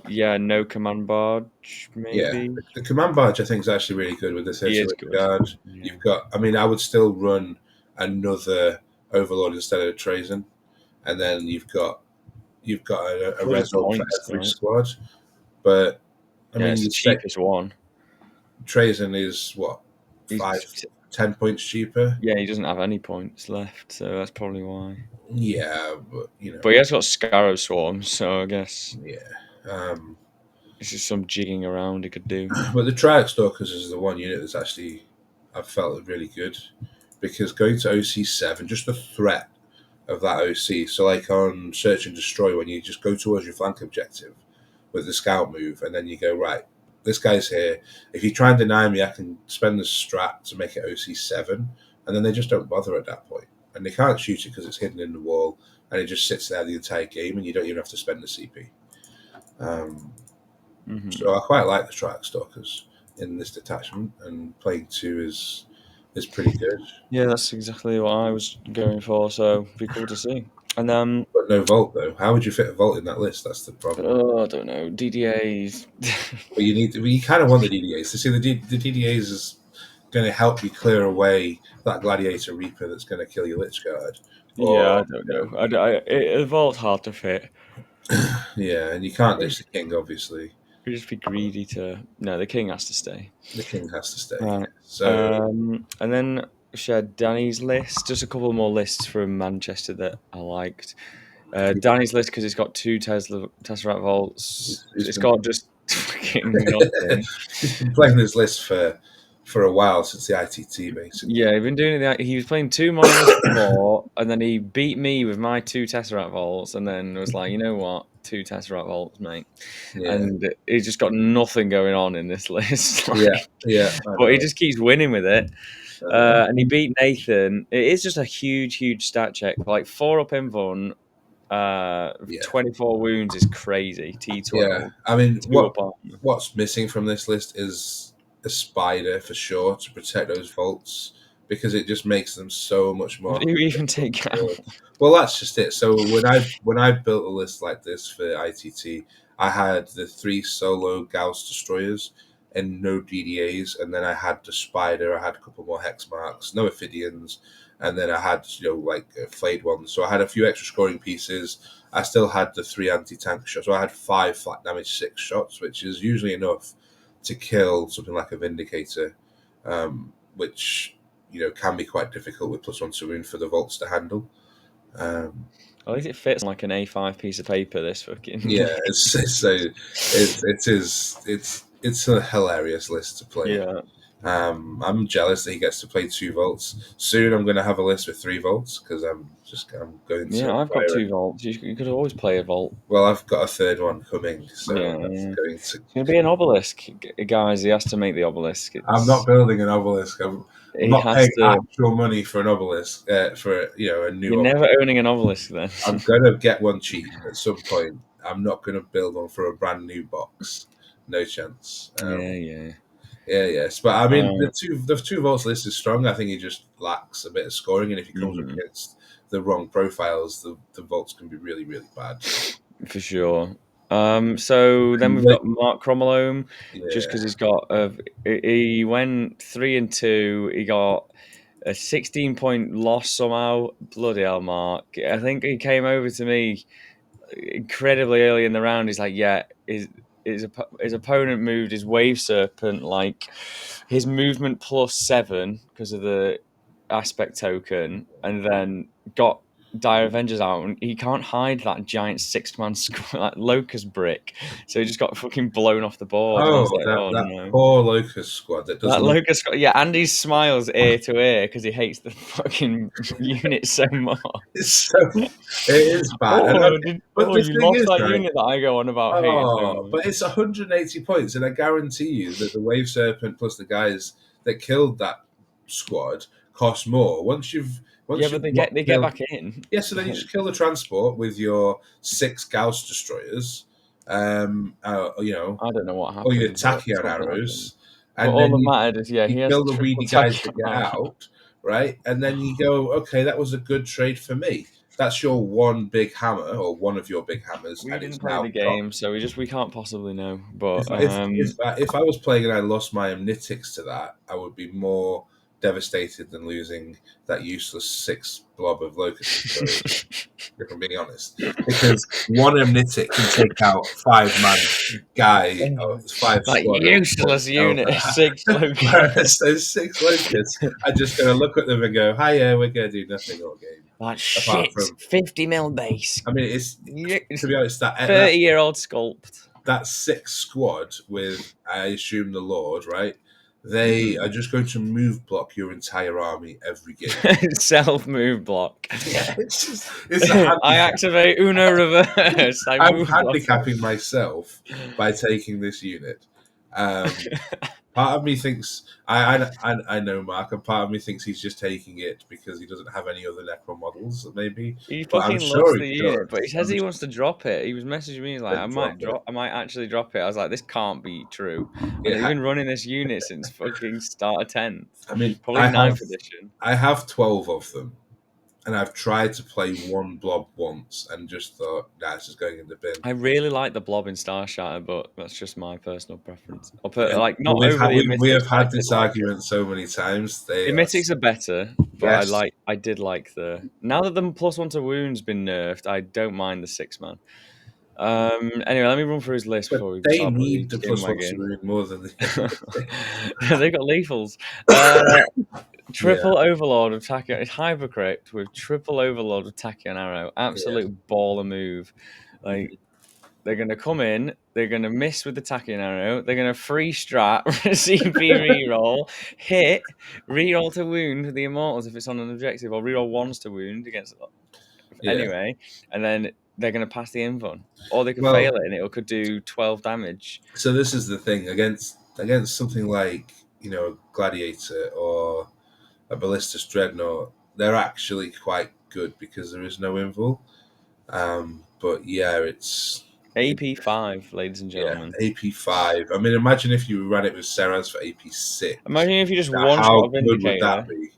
A: yeah, no command barge
B: Yeah,
A: maybe.
B: the Command Barge I think is actually really good with the
A: He
B: 30
A: is
B: Lich
A: good.
B: Guard.
A: Yeah.
B: You've got, I mean, I would still run another Overlord instead of Trazen, and then you've got a
A: Bloody
B: Resolve for
A: points,
B: every
A: right?
B: squad. But I
A: Yeah,
B: mean,
A: it's the
B: you say
A: cheapest one.
B: Trazen is what five,
A: He's
B: 10 points cheaper.
A: yeah, he doesn't have any points left, so that's probably why.
B: Yeah, but
A: But he has got Scarab Swarm, so I guess
B: yeah. Um,
A: it's just some jigging around he could do.
B: but the Triarch Stalkers is the one unit that's actually I've felt really good because going to OC7, just the threat of that OC. So like on Search and Destroy, when you just go towards your flank objective with the scout move, and then you go right. This guy's here. If you try and deny me, I can spend the strat to make it OC7, and then they just don't bother at that point. And they can't shoot it because it's hidden in the wall, and it just sits there the entire game, and you don't even have to spend the CP. Um,
A: Hmm.
B: so I quite like the Triarch Stalkers in this detachment, and playing two is pretty good.
A: Yeah, that's exactly what I was going for. So it'd be cool to see. And
B: But no Vault though. How would you fit a Vault in that list? That's the problem.
A: oh, I don't know, DDAs.
B: But you kind of want the DDAs. To see the DDAs is going to help you clear away that Gladiator Reaper that's going to kill your Lich Guard.
A: Yeah, I
B: Or,
A: don't know. It Vault's hard to fit.
B: yeah, and you can't ditch the King, obviously.
A: You'd just be greedy to. No, the king has to stay.
B: The King has to stay.
A: Right.
B: So,
A: And then shared Danny's list. Just a couple more lists from Manchester that I liked. Danny's list because it's got two Tesseract vaults.
B: he's
A: It's
B: been,
A: got just fucking nothing.
B: he's been playing this list for a while, since the ITT, basically.
A: Yeah, he's been doing it. He was playing two Monolith before, and then he beat me with my two Tesseract vaults, and then was like, you know what, two Tesseract vaults, mate.
B: Yeah,
A: And he's just got nothing going on in this list.
B: yeah,
A: Like,
B: yeah, I
A: but he
B: know.
A: just keeps winning with it.
B: I know.
A: And he beat Nathan. It is just a huge stat check. Like 4 up Invuln,
B: Yeah,
A: 24 wounds is crazy.
B: yeah.
A: T12,
B: I mean,
A: 2 up armor.
B: what's missing from this list is a spider for sure to protect those vaults because it just makes them so much more.
A: What do you even take out?
B: Well, that's just it. So when I built a list like this for ITT, I had the 3 solo Gauss destroyers and no DDAs, and then I had the spider. I had a couple more hex marks, no Ophidians, and then I had like flayed ones. So I had a few extra scoring pieces. I still had the 3 anti-tank shots. So I had 5 flat damage 6 shots, which is usually enough to kill something like a Vindicator, which can be quite difficult with +1 Saloon for the vaults to handle.
A: At least it fits on like an A5 piece of paper. This fucking
B: Yeah, it's a hilarious list to play.
A: yeah.
B: I'm jealous that he gets to play 2 volts. Soon I'm going to have a list with 3 volts because I'm going to
A: Yeah, I've got
B: acquire it.
A: 2 volts. You could always play a volt.
B: Well, I've got a third one coming, so
A: Yeah,
B: that's
A: yeah.
B: going to.
A: It's gonna be an obelisk, guys. He has to make the obelisk.
B: I'm not building an obelisk. I'm
A: He
B: not
A: has
B: paying
A: to.
B: actual money for an obelisk for a new
A: You're
B: obelisk.
A: never owning an obelisk then.
B: I'm gonna get one cheap at some point. I'm not gonna build one for a brand new box. No chance.
A: Yeah, yeah.
B: Yeah, yes, but I mean
A: Uh,
B: the 2 volts list is strong. I think he just lacks a bit of scoring, and if he comes up
A: mhm,
B: against the wrong profiles, the volts can be really, really bad.
A: for sure. So then we've got Mark Cromwell, just
B: Yeah.
A: because he's got he went 3-2. He got a 16-point loss somehow. Bloody hell, Mark! I think he came over to me incredibly early in the round. He's like, yeah, his opponent moved his Wave Serpent, like his movement +7 because of the aspect token, and then got Dire Avengers out, and he can't hide that giant 6-man that locust brick, so he just got fucking blown off the board. And I
B: Oh,
A: was like, oh
B: that
A: no.
B: poor Locust squad that
A: That
B: doesn't.
A: locust, yeah, Andy smiles ear to ear because he hates the fucking unit so much.
B: It's so it is bad. But the
A: You
B: thing
A: lost
B: is,
A: that
B: right?
A: unit that I go on about hating so
B: Oh,
A: much.
B: but it's 180 points, and I guarantee you that the Wave Serpent plus the guys that killed that squad cost more.
A: Yeah,
B: Once
A: but
B: you've
A: they
B: locked
A: get
B: down,
A: back in.
B: yeah. So then you just kill the transport with your 6 Gauss destroyers,
A: I don't know what
B: or your
A: happened, but
B: Tachyon
A: something happened.
B: arrows,
A: But
B: and
A: all
B: then
A: that
B: you
A: mattered is, yeah,
B: you
A: he has
B: kill
A: the
B: the
A: triple
B: weedy guys that
A: tachyon
B: get
A: arrow.
B: out, right? And then you go, okay, that was a good trade for me. That's your one big hammer, or one of your big hammers,
A: We
B: and
A: didn't
B: it's
A: play
B: now
A: the
B: gone.
A: game, so we can't possibly know. But
B: If I was playing and I lost my Omnitics to that, I would be more devastated than losing that useless 6 blob of locust destroyers. If I'm being honest, because one Omnitic can take out 5-man guy or 5 squad of
A: useless unit,
B: Eldar.
A: 6
B: Whereas
A: locusts.
B: those 6 locusts are just going to look at them and go, "Hi, yeah, we're going to do nothing all game."
A: That
B: Apart
A: shit,
B: from,
A: 50 mil base.
B: I mean, it's to be honest, that
A: 30-year-old sculpt.
B: that 6 squad with, I assume, the Lord, right? They are just going to move block your entire army every game.
A: Self move block.
B: Yeah, it's a handicap.
A: I activate Uno reverse. I
B: I'm
A: move block.
B: handicapping myself by taking this unit. Part of me thinks I know Mark, and part of me thinks he's just taking it because he doesn't have any other Necron models, maybe.
A: He
B: But I'm
A: fucking loves
B: sure
A: the
B: he
A: unit, but he
B: does.
A: says he wants to drop it. He was messaging me like,
B: Then drop it.
A: I might actually drop it. I was like, this can't be true. And
B: It
A: he's
B: ha-
A: been running this unit since fucking start of 10th,
B: I mean,
A: probably ninth edition.
B: I have 12 of them, and I've tried to play one blob once and just thought, nah, it's just going in the bin.
A: I really like the blob in Star Shatter, but that's just my personal preference.
B: Yeah,
A: Like
B: but
A: not over the
B: we
A: Emetics,
B: have
A: but I
B: had
A: did
B: this
A: like it.
B: argument so many times. They are,
A: Emetics are better, but
B: yes,
A: I did like the now that the +1 to wound's been nerfed, I don't mind the 6-man. Anyway, let me run through his list
B: but
A: before we
B: they
A: start putting
B: need the
A: chin
B: +1
A: wagging.
B: to more than the.
A: They've got lethals.
B: Yeah,
A: Triple Overlord of Tachyon. It's Hypercrypt with triple Overlord of Tachyon Arrow.
B: yeah.
A: Absolute baller move. Like,
B: Mhm.
A: they're going to come in, they're going to miss with the Tachyon Arrow, they're going to free strat, CP reroll, hit, reroll to wound for the Immortals if it's on an objective, or reroll once to wound against
B: Yeah.
A: anyway, and then they're going to pass the invuln. Or they could
B: Well,
A: fail it and it could do 12 damage.
B: so this is the thing against something like a gladiator or a ballistus dreadnought. They're actually quite good because there is no invul. But yeah,
A: AP5, ladies and gentlemen.
B: AP5. I mean, imagine if you ran it with Serraz for AP6.
A: Imagine if you just
B: Now,
A: one shot
B: how
A: a
B: good would that
A: Vindicator.
B: be?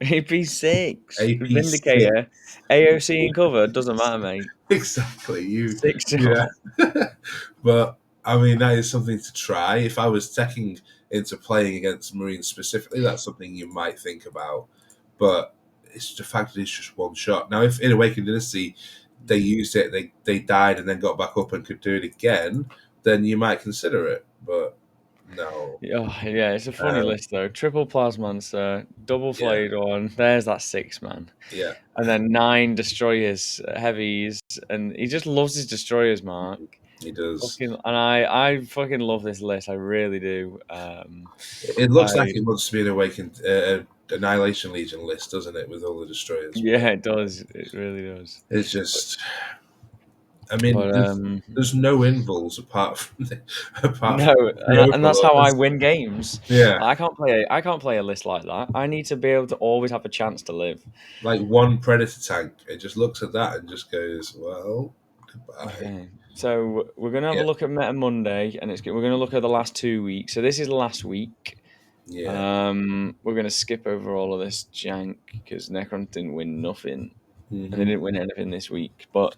A: AP6.
B: AP6.
A: Vindicator. AOC in cover. Doesn't matter, mate.
B: Exactly.
A: 6
B: Yeah.
A: shot.
B: But I mean, that is something to try. If I was teching into playing against Marines specifically, that's something you might think about. But it's the fact that it's just one shot. Now, if in Awakened Dynasty they used it, they died and then got back up and could do it again, then you might consider it. But no.
A: Oh, yeah, it's a funny
B: Um,
A: list, though. Triple Plasmancer, double
B: yeah.
A: flayed one. There's that 6-man.
B: Yeah.
A: And then 9 destroyers, heavies. And he just loves his destroyers, Mark.
B: He does.
A: And I fucking love this list. I really do.
B: It looks like
A: I
B: it wants to be an Awakened Annihilation Legion list, doesn't it, with all the destroyers?
A: Yeah, it does. It really does.
B: It's
A: But,
B: just, I mean,
A: but
B: there's no invuls apart from
A: no,
B: the
A: and that's how I
B: Overlords.
A: win games.
B: Yeah,
A: I can't play a list like that. I need to be able to always have a chance to live.
B: like one Predator tank. It just looks at that and just goes, well, goodbye.
A: Okay, so we're gonna have
B: Yeah,
A: a look at Meta Monday, and we're gonna look at the last 2 weeks. So this is last week.
B: yeah.
A: We're gonna skip over all of this jank because Necrons didn't win nothing, and they
B: Hmm.
A: didn't win anything this week. But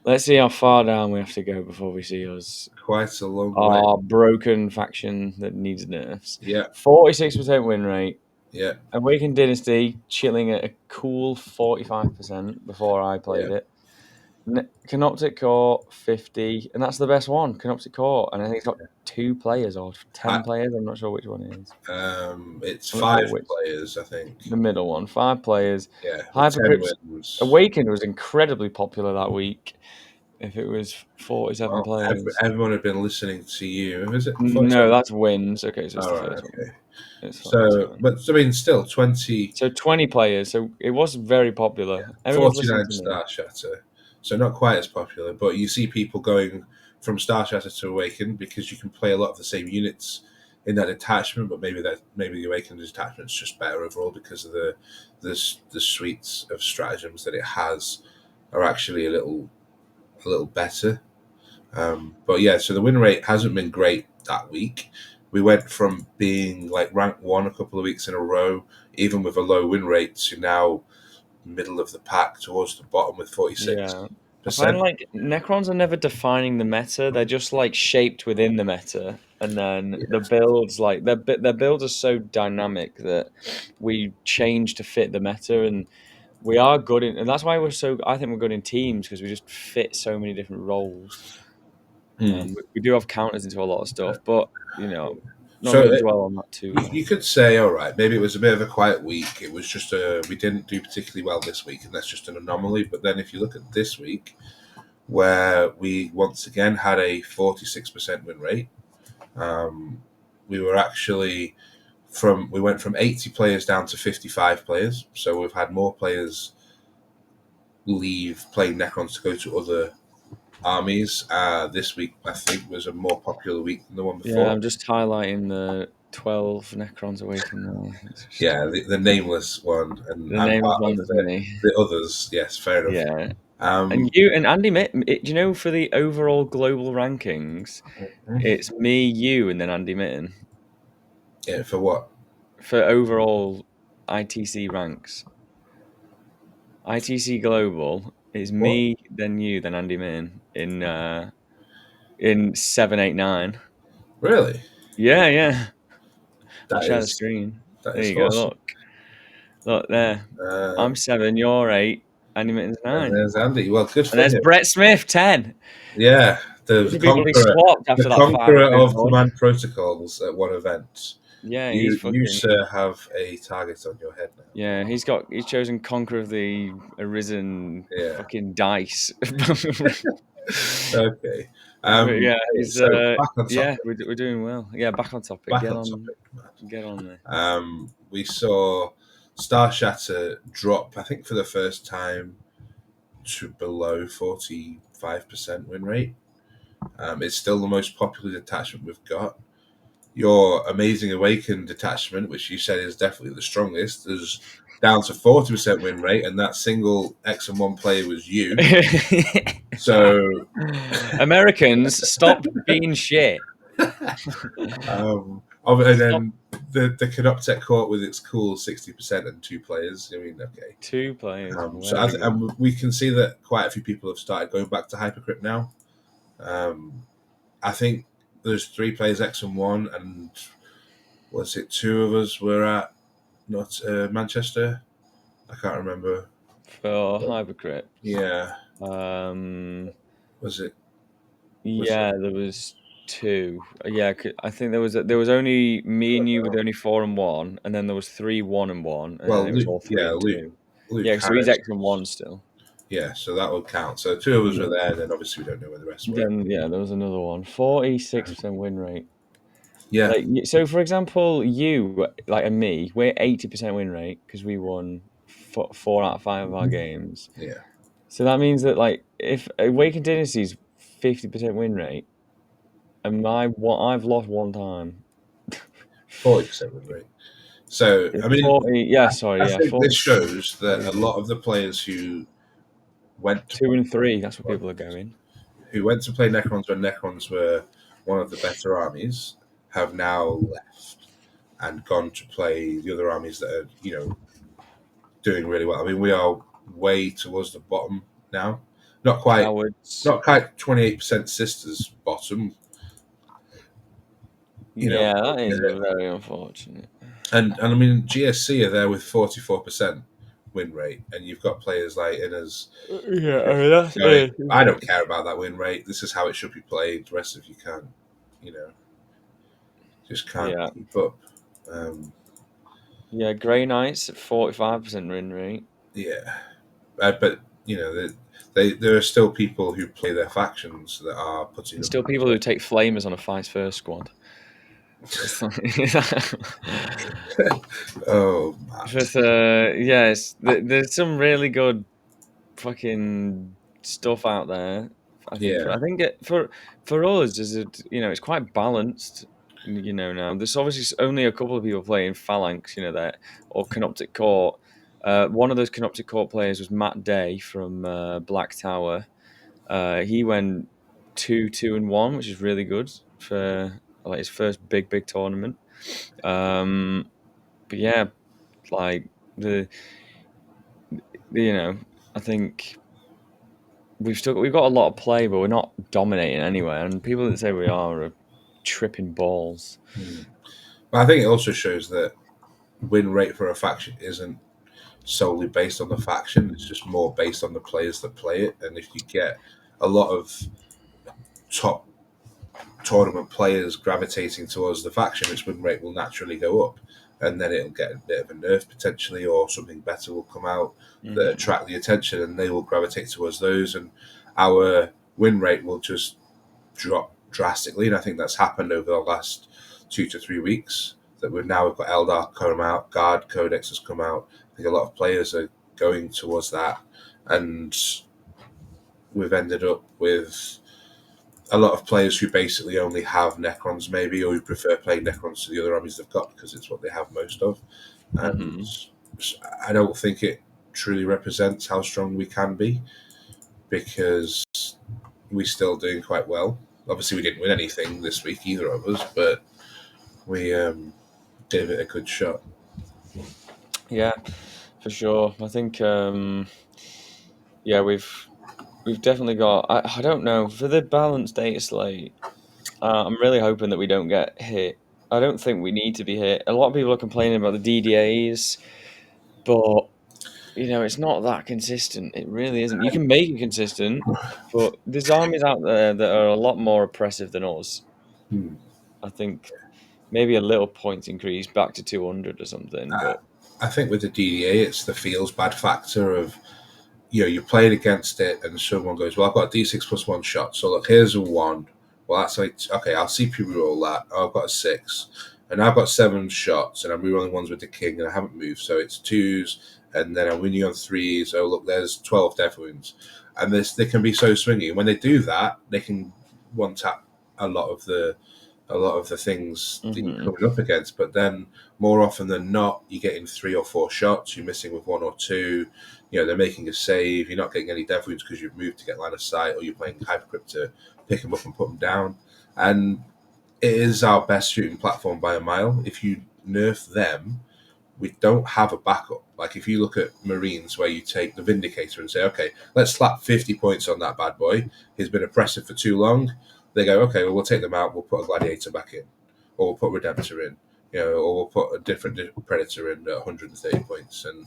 A: let's see how far down we have to go before we see us
B: Quite a long way.
A: our broken faction that needs nerfs.
B: Yeah,
A: 46% win rate.
B: yeah,
A: Awakened Dynasty chilling at a cool 45% before I played
B: yeah.
A: it. Canoptic Core 50, and that's the best one, Canoptic Core. And I think it's got 2 players or 10
B: I,
A: players. I'm not sure which one it is.
B: it's
A: I'm not sure
B: 5
A: which.
B: players, I think.
A: The middle one, 5 players.
B: Yeah, with 10
A: Hypercrypts
B: wins.
A: Awakened was incredibly popular that week. If it was 47
B: Well,
A: players.
B: everyone had been listening to you. Is it
A: No,
B: 47?
A: that's wins. Okay, so it's the
B: All right,
A: first one.
B: okay.
A: It's fine, it's
B: So,
A: fine.
B: but I mean, still 20,
A: So 20 players. So it was very popular. Everyone's listening
B: 49
A: to me.
B: Star Shatter. So not quite as popular, but you see people going from Star Shatter to Awaken because you can play a lot of the same units in that detachment, but maybe the Awakened detachment's just better overall because of the suites of stratagems that it has are actually a little better. But yeah, so the win rate hasn't been great that week. We went from being like rank 1 a couple of weeks in a row, even with a low win rate, to now middle of the pack towards the bottom with 46%.
A: Yeah. I find like Necrons are never defining the meta. They're just like shaped within the meta. And then the
B: Yeah.
A: builds, like their builds are so dynamic that we change to fit the meta. And we are good in, and that's why I think we're good in teams because we just fit so many different roles.
B: Hmm.
A: We do have counters into a lot of stuff, but not
B: So
A: going to dwell on that too
B: you
A: long.
B: could say, all right, maybe it was a bit of a quiet week. It was just we didn't do particularly well this week, and that's just an anomaly. But then if you look at this week, where we once again had a 46% win rate, we were actually we went from 80 players down to 55 players. So we've had more players leave playing Necrons to go to other armies. This week, I think, was a more popular week than the one
A: Yeah,
B: before.
A: I'm just highlighting the 12 Necrons Awakened there. It's just,
B: Yeah, the nameless one, and
A: the
B: I'm
A: name is
B: part
A: one
B: of
A: that's me.
B: the others. Yes, fair enough.
A: Yeah. And
B: Um,
A: you and Andy Mitten, do you know for the overall global rankings, it's me, you, and then Andy Mitten
B: yeah, for what?
A: for overall ITC ranks. ITC global is
B: What?
A: me, then you, then Andy Mitten in 789.
B: Really?
A: Yeah, yeah. I'll
B: That
A: share the
B: is
A: screen.
B: that
A: There
B: is
A: you go.
B: awesome.
A: Look there.
B: Uh,
A: I'm 7, you're 8, Andy Mitten's
B: and
A: 9.
B: there's Andy. Well, good
A: And
B: for
A: there's
B: him.
A: Brett Smith, 10.
B: Yeah,
A: He should be bloody swapped
B: the
A: after that 5
B: conqueror of
A: run.
B: command protocols at one event.
A: Yeah,
B: You sir have a target on your head now.
A: yeah, he's chosen Conqueror of the Arisen
B: Yeah.
A: fucking dice.
B: Okay.
A: But yeah, he's
B: So back on
A: yeah,
B: topic.
A: we're doing well. Yeah, back on topic.
B: Back on topic.
A: Get on there.
B: We saw Star Shatter drop, I think, for the first time to below 45% win rate. It's still the most popular detachment we've got. Your Amazing Awakened detachment, which you said is definitely the strongest, is down to 40% win rate, and that single X and 1 player was you. So
A: Americans, stop being shit.
B: and then the Canoptech Court with its cool 60% and 2 players. I mean, okay.
A: 2 players.
B: And we can see that quite a few people have started going back to Hypercrypt now. I think there's 3 players X and 1, and was it 2 of us were at not Manchester? I can't remember.
A: For Hypercrypt.
B: Yeah.
A: Was
B: it?
A: Yeah, there was 2. Yeah, I think there was only me and you with only 4 and 1, and then there was 3 1 and 1, and then it was all 3 and 2.
B: Luke
A: Yeah, so he's
B: Harris.
A: X and 1 still.
B: Yeah, so that would count. So two of us were there, and then obviously we don't know where the rest were.
A: Then yeah, there was another one. 46% win rate.
B: Yeah,
A: Like so, for example, you like and me, we're 80% win rate because we won 4 out of 5 of our games.
B: yeah,
A: So that means that like if Awakened Dynasty's 50% win rate, and I've lost one time.
B: 40% win rate. So I mean,
A: 40, yeah, sorry,
B: I
A: yeah,
B: think this
A: 40,
B: shows that a lot of the players who went to
A: 2 and 3. That's where people are going.
B: play Necrons when Necrons were one of the better armies have now left and gone to play the other armies that are doing really well. I mean, we are way towards the bottom now. Not quite,
A: Cowards.
B: not quite 28% sisters bottom. You know,
A: Yeah, that is very unfortunate.
B: and I mean GSC are there with 44% win rate, and you've got players like Innes.
A: Yeah, I mean that's
B: Going,
A: it.
B: I don't care about that win rate. This is how it should be played. The rest of you can't, you know, just can't
A: Yeah,
B: keep up. Um,
A: yeah. Grey Knights at 45% win rate.
B: yeah, but there are still people who play their factions that are putting
A: And
B: up.
A: still people who take flamers on a Fights First squad.
B: Oh, man.
A: But yes, there's some really good fucking stuff out there. I think
B: Yeah,
A: for us, is it it's quite balanced. Now there's obviously only a couple of people playing Phalanx, that or Canoptic Court. One of those Canoptic Court players was Matt Day from Black Tower. He went 2-2-1, which is really good for like his first big tournament. But yeah, like I think we've got a lot of play, but we're not dominating anywhere. And people that say we are tripping balls.
B: but I think it also shows that win rate for a faction isn't solely based on the faction. It's just more based on the players that play it. And if you get a lot of top tournament players gravitating towards the faction, its win rate will naturally go up, and then it'll get a bit of a nerf potentially, or something better will come out that attract the attention, and they will gravitate towards those, and our win rate will just drop drastically. And I think that's happened over the last 2 to 3 weeks. That we've got Eldar come out, Guard Codex has come out. I think a lot of players are going towards that, and we've ended up with a lot of players who basically only have Necrons, maybe, or who prefer playing Necrons to the other armies they've got because it's what they have most of. And I don't think it truly represents how strong we can be, because we're still doing quite well. Obviously, we didn't win anything this week, either of us, but we gave it a good shot.
A: Yeah, for sure. I think we've definitely got. I don't know for the balanced data slate. I'm really hoping that we don't get hit. I don't think we need to be hit. A lot of people are complaining about the DDAs, but it's not that consistent. It really isn't. You can make it consistent, but there's armies out there that are a lot more oppressive than us.
B: Hmm.
A: I think maybe a little point increase back to 200 or something, but
B: I think with the DDA, it's the feels bad factor of, you're playing against it and someone goes, well, I've got a D6 plus 1 shot. So look, here's a 1. Well, that's like, okay, I'll CP roll that. Oh, I've got a 6. And I've got 7 shots and I'm rerolling ones with the king and I haven't moved. So it's 2s and then I'm winning on 3s. Oh, look, there's 12 death wounds. And they can be so swingy. And when they do that, they can one tap a lot of the things that you're coming up against. But then more often than not, you're getting 3 or 4 shots, you're missing with 1 or 2. They're making a save, you're not getting any death wounds because you've moved to get line of sight, or you're playing Hypercrypt to pick them up and put them down. And it is our best shooting platform by a mile. If you nerf them, we don't have a backup. Like if you look at Marines, where you take the Vindicator and say, okay, let's slap 50 points on that bad boy. He's been oppressive for too long. They go, okay, well, we'll take them out. We'll put a Gladiator back in, or we'll put Redemptor in, or we'll put a different Predator in at 130 points. And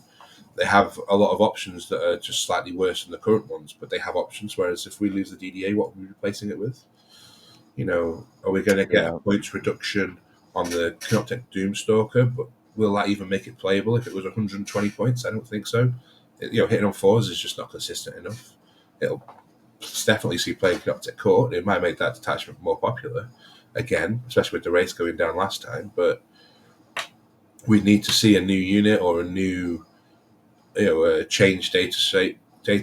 B: they have a lot of options that are just slightly worse than the current ones, but they have options. Whereas if we lose the DDA, what are we replacing it with? Are we going to get a points reduction on the Canoptek Doomstalker? But will that even make it playable if it was 120 points? I don't think so. hitting on fours is just not consistent enough. It'll definitely see playing Canoptek Court. It might make that detachment more popular again, especially with the race going down last time. But we need to see a new unit or a new, a changed data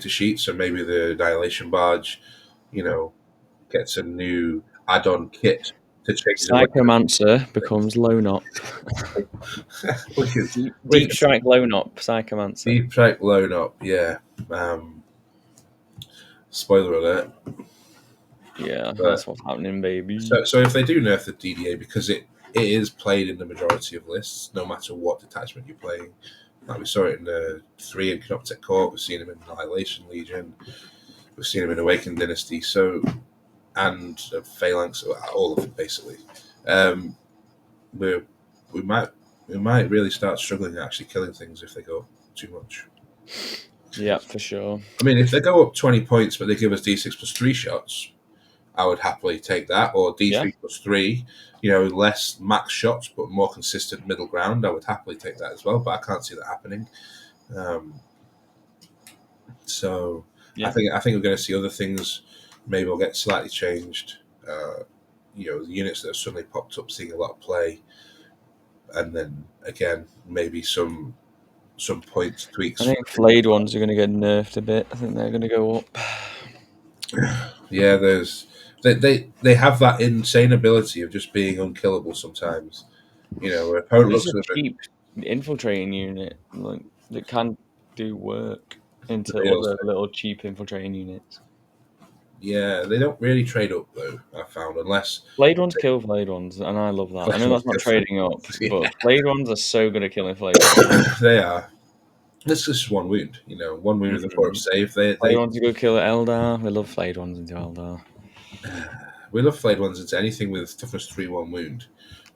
B: sheet. So maybe the Annihilation Barge, gets a new add-on kit to change the
C: Psychomancer becomes Lonop. Deep Strike Lonop, Psychomancer.
B: Deep Strike Lonop, yeah. Spoiler alert.
C: Yeah, that's what's happening, baby.
B: So if they do nerf the DDA, because it is played in the majority of lists, no matter what detachment you're playing. Like we saw it in the 3 in Canoptek Court, we've seen him in Annihilation Legion, we've seen him in Awakened Dynasty, and Phalanx, all of it basically. We might really start struggling at actually killing things if they go too much.
C: Yeah, for sure.
B: I mean, if they go up 20 points, but they give us D6 plus 3 shots, I would happily take that. Or D3 plus 3, less max shots, but more consistent middle ground. I would happily take that as well, but I can't see that happening. I think we're going to see other things. Maybe we'll get slightly changed. The units that have suddenly popped up, seeing a lot of play, and then again maybe some points tweaks.
C: I think flayed ones are going to get nerfed a bit. I think they're going to go up.
B: Yeah, they have that insane ability of just being unkillable sometimes. Where opponent looks
C: at a cheap infiltrating unit that can do work into other little cheap infiltrating units.
B: Yeah, they don't really trade up though. I found unless
C: flayed ones kill flayed ones, and I love that. I know that's not trading up, but flayed ones are so good at killing flayed ones.
B: They are. This is just one wound, one wound with a 4 of save. Flayed
C: ones to go kill Eldar. We love flayed ones into Eldar.
B: We love flayed ones into anything with toughness 3/1 wound,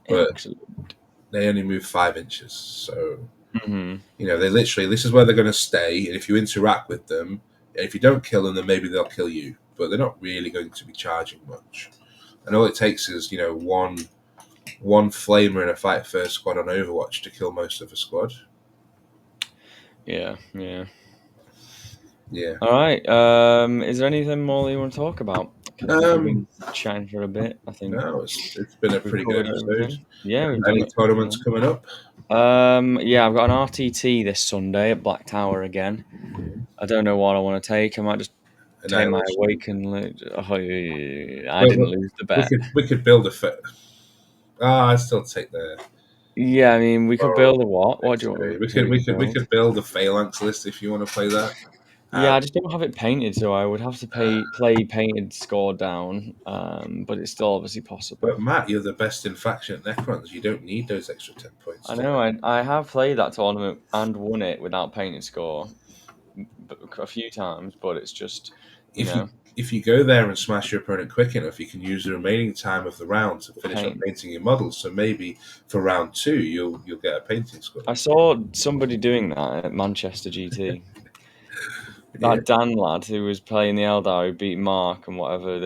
B: but excellent. They only move 5 inches, so they literally. This is where they're going to stay, and if you interact with them, if you don't kill them, then maybe they'll kill you. But they're not really going to be charging much, and all it takes is one flamer in a fight first squad on Overwatch to kill most of a squad.
C: Yeah.
B: All
C: right. Is there anything more that you want to talk about? We've been chatting for a bit. I think.
B: No, it's been a pretty good episode.
C: Yeah.
B: Any tournaments coming up?
C: Yeah, I've got an RTT this Sunday at Black Tower again. I don't know what I want to take. I might just take my Awaken. I didn't lose the bet.
B: We could build a fit. I'd still take the.
C: Yeah, I mean, we could build a what? What do you want?
B: We could build a Phalanx list if you want to play that.
C: Yeah, I just don't have it painted, so I would have to play painted score down. But it's still obviously possible.
B: But Matt, you're the best in faction at Necrons. You don't need those extra 10 points.
C: I know. I have played that tournament and won it without painted score a few times, but it's just
B: if you go there and smash your opponent quick enough, you can use the remaining time of the round to finish up painting your models. So maybe for round 2, you'll get a painting score.
C: I saw somebody doing that at Manchester GT. That Dan lad who was playing the Eldar who beat Mark and whatever,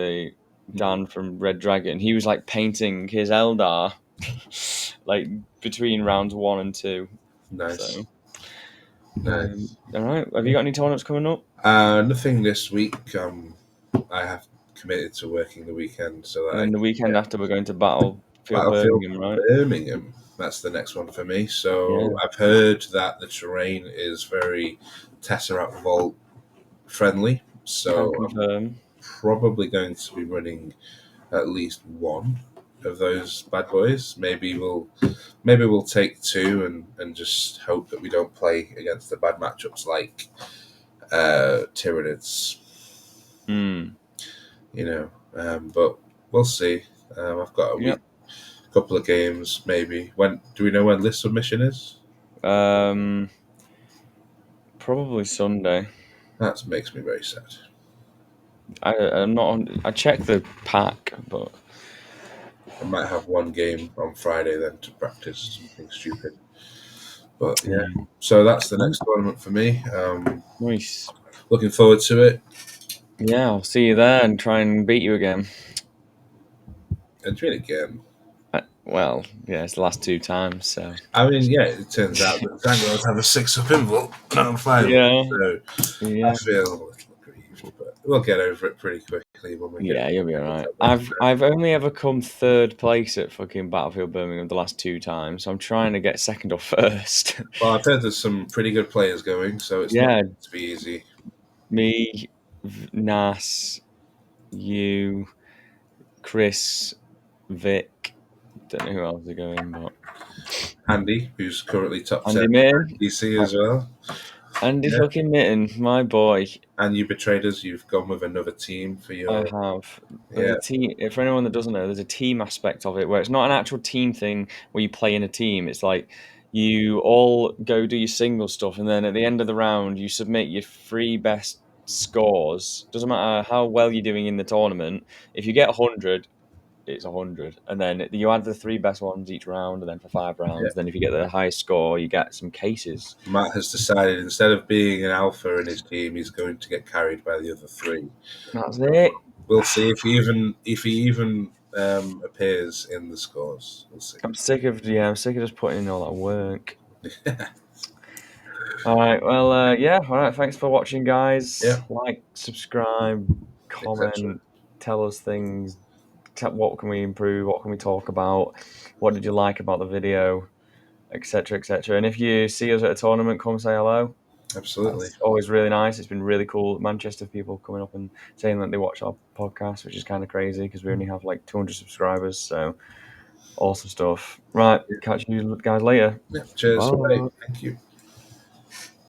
C: Dan from Red Dragon, he was like painting his Eldar like between rounds 1 and 2.
B: Nice.
C: So, nice. All right. Have you got any tournaments coming up?
B: Nothing this week. I have committed to working the weekend, so that.
C: And the weekend after, we're going to Battlefield Birmingham, right?
B: Birmingham. That's the next one for me. So I've heard that the terrain is very Tesseract Vault friendly. So I'm probably going to be running at least one of those bad boys. Maybe we'll take 2 and just hope that we don't play against the bad matchups like Tyranids. But we'll see. I've got a couple of games maybe. Do we know when list submission is?
C: Probably Sunday.
B: That makes me very sad.
C: I'm not. I checked the pack, but
B: I might have one game on Friday then to practice something stupid. But yeah, so that's the next tournament for me.
C: Nice.
B: Looking forward to it.
C: Yeah, I'll see you there and try and beat you again.
B: And do it again.
C: Well, yeah, it's the last 2 times, so
B: I mean, yeah, it turns out that Jaguars have a 6-up involved, not a 5-up.
C: Yeah.
B: So
C: yeah,
B: I feel a little aggrieved, but we'll get over it pretty quickly when we get.
C: yeah, you'll be all right. I've only ever come 3rd place at fucking Battlefield Birmingham the last 2 times, so I'm trying to get 2nd or 1st.
B: Well, I've heard there's some pretty good players going, so it's
C: Yeah.
B: not going to be easy.
C: Me, Nas, you, Chris, Vic. Don't know who else are going, but
B: Andy, who's currently top
C: Andy
B: 10
C: Mitten.
B: DC as well.
C: Andy
B: Yeah.
C: fucking Mitten, my boy.
B: And you betrayed us. You've gone with another team for your.
C: I have. There's a team. For anyone that doesn't know, there's a team aspect of it where it's not an actual team thing where you play in a team. It's like you all go do your single stuff, and then at the end of the round, you submit your 3 best scores. Doesn't matter how well you're doing in the tournament. If you get 100, it's 100, and then you add the 3 best ones each round, and then for 5 rounds.
B: Yeah.
C: Then if you get the highest score, you get some cases.
B: Matt has decided instead of being an alpha in his team, he's going to get carried by the other 3.
C: That's it.
B: We'll see if he even appears in the scores. We'll see.
C: I'm sick of just putting in all that work. All right. Well, yeah. All right. Thanks for watching, guys.
B: Yeah.
C: Like, subscribe, comment, tell us things. What can we improve? What can we talk about? What did you like about the video, etc., etc. And if you see us at a tournament, come say hello.
B: Absolutely.
C: It's always really nice. It's been really cool. Manchester people coming up and saying that they watch our podcast, which is kind of crazy because we only have like 200 subscribers. So awesome stuff. Right. Catch you guys later.
B: Yeah, cheers.
C: Bye.
B: Thank you.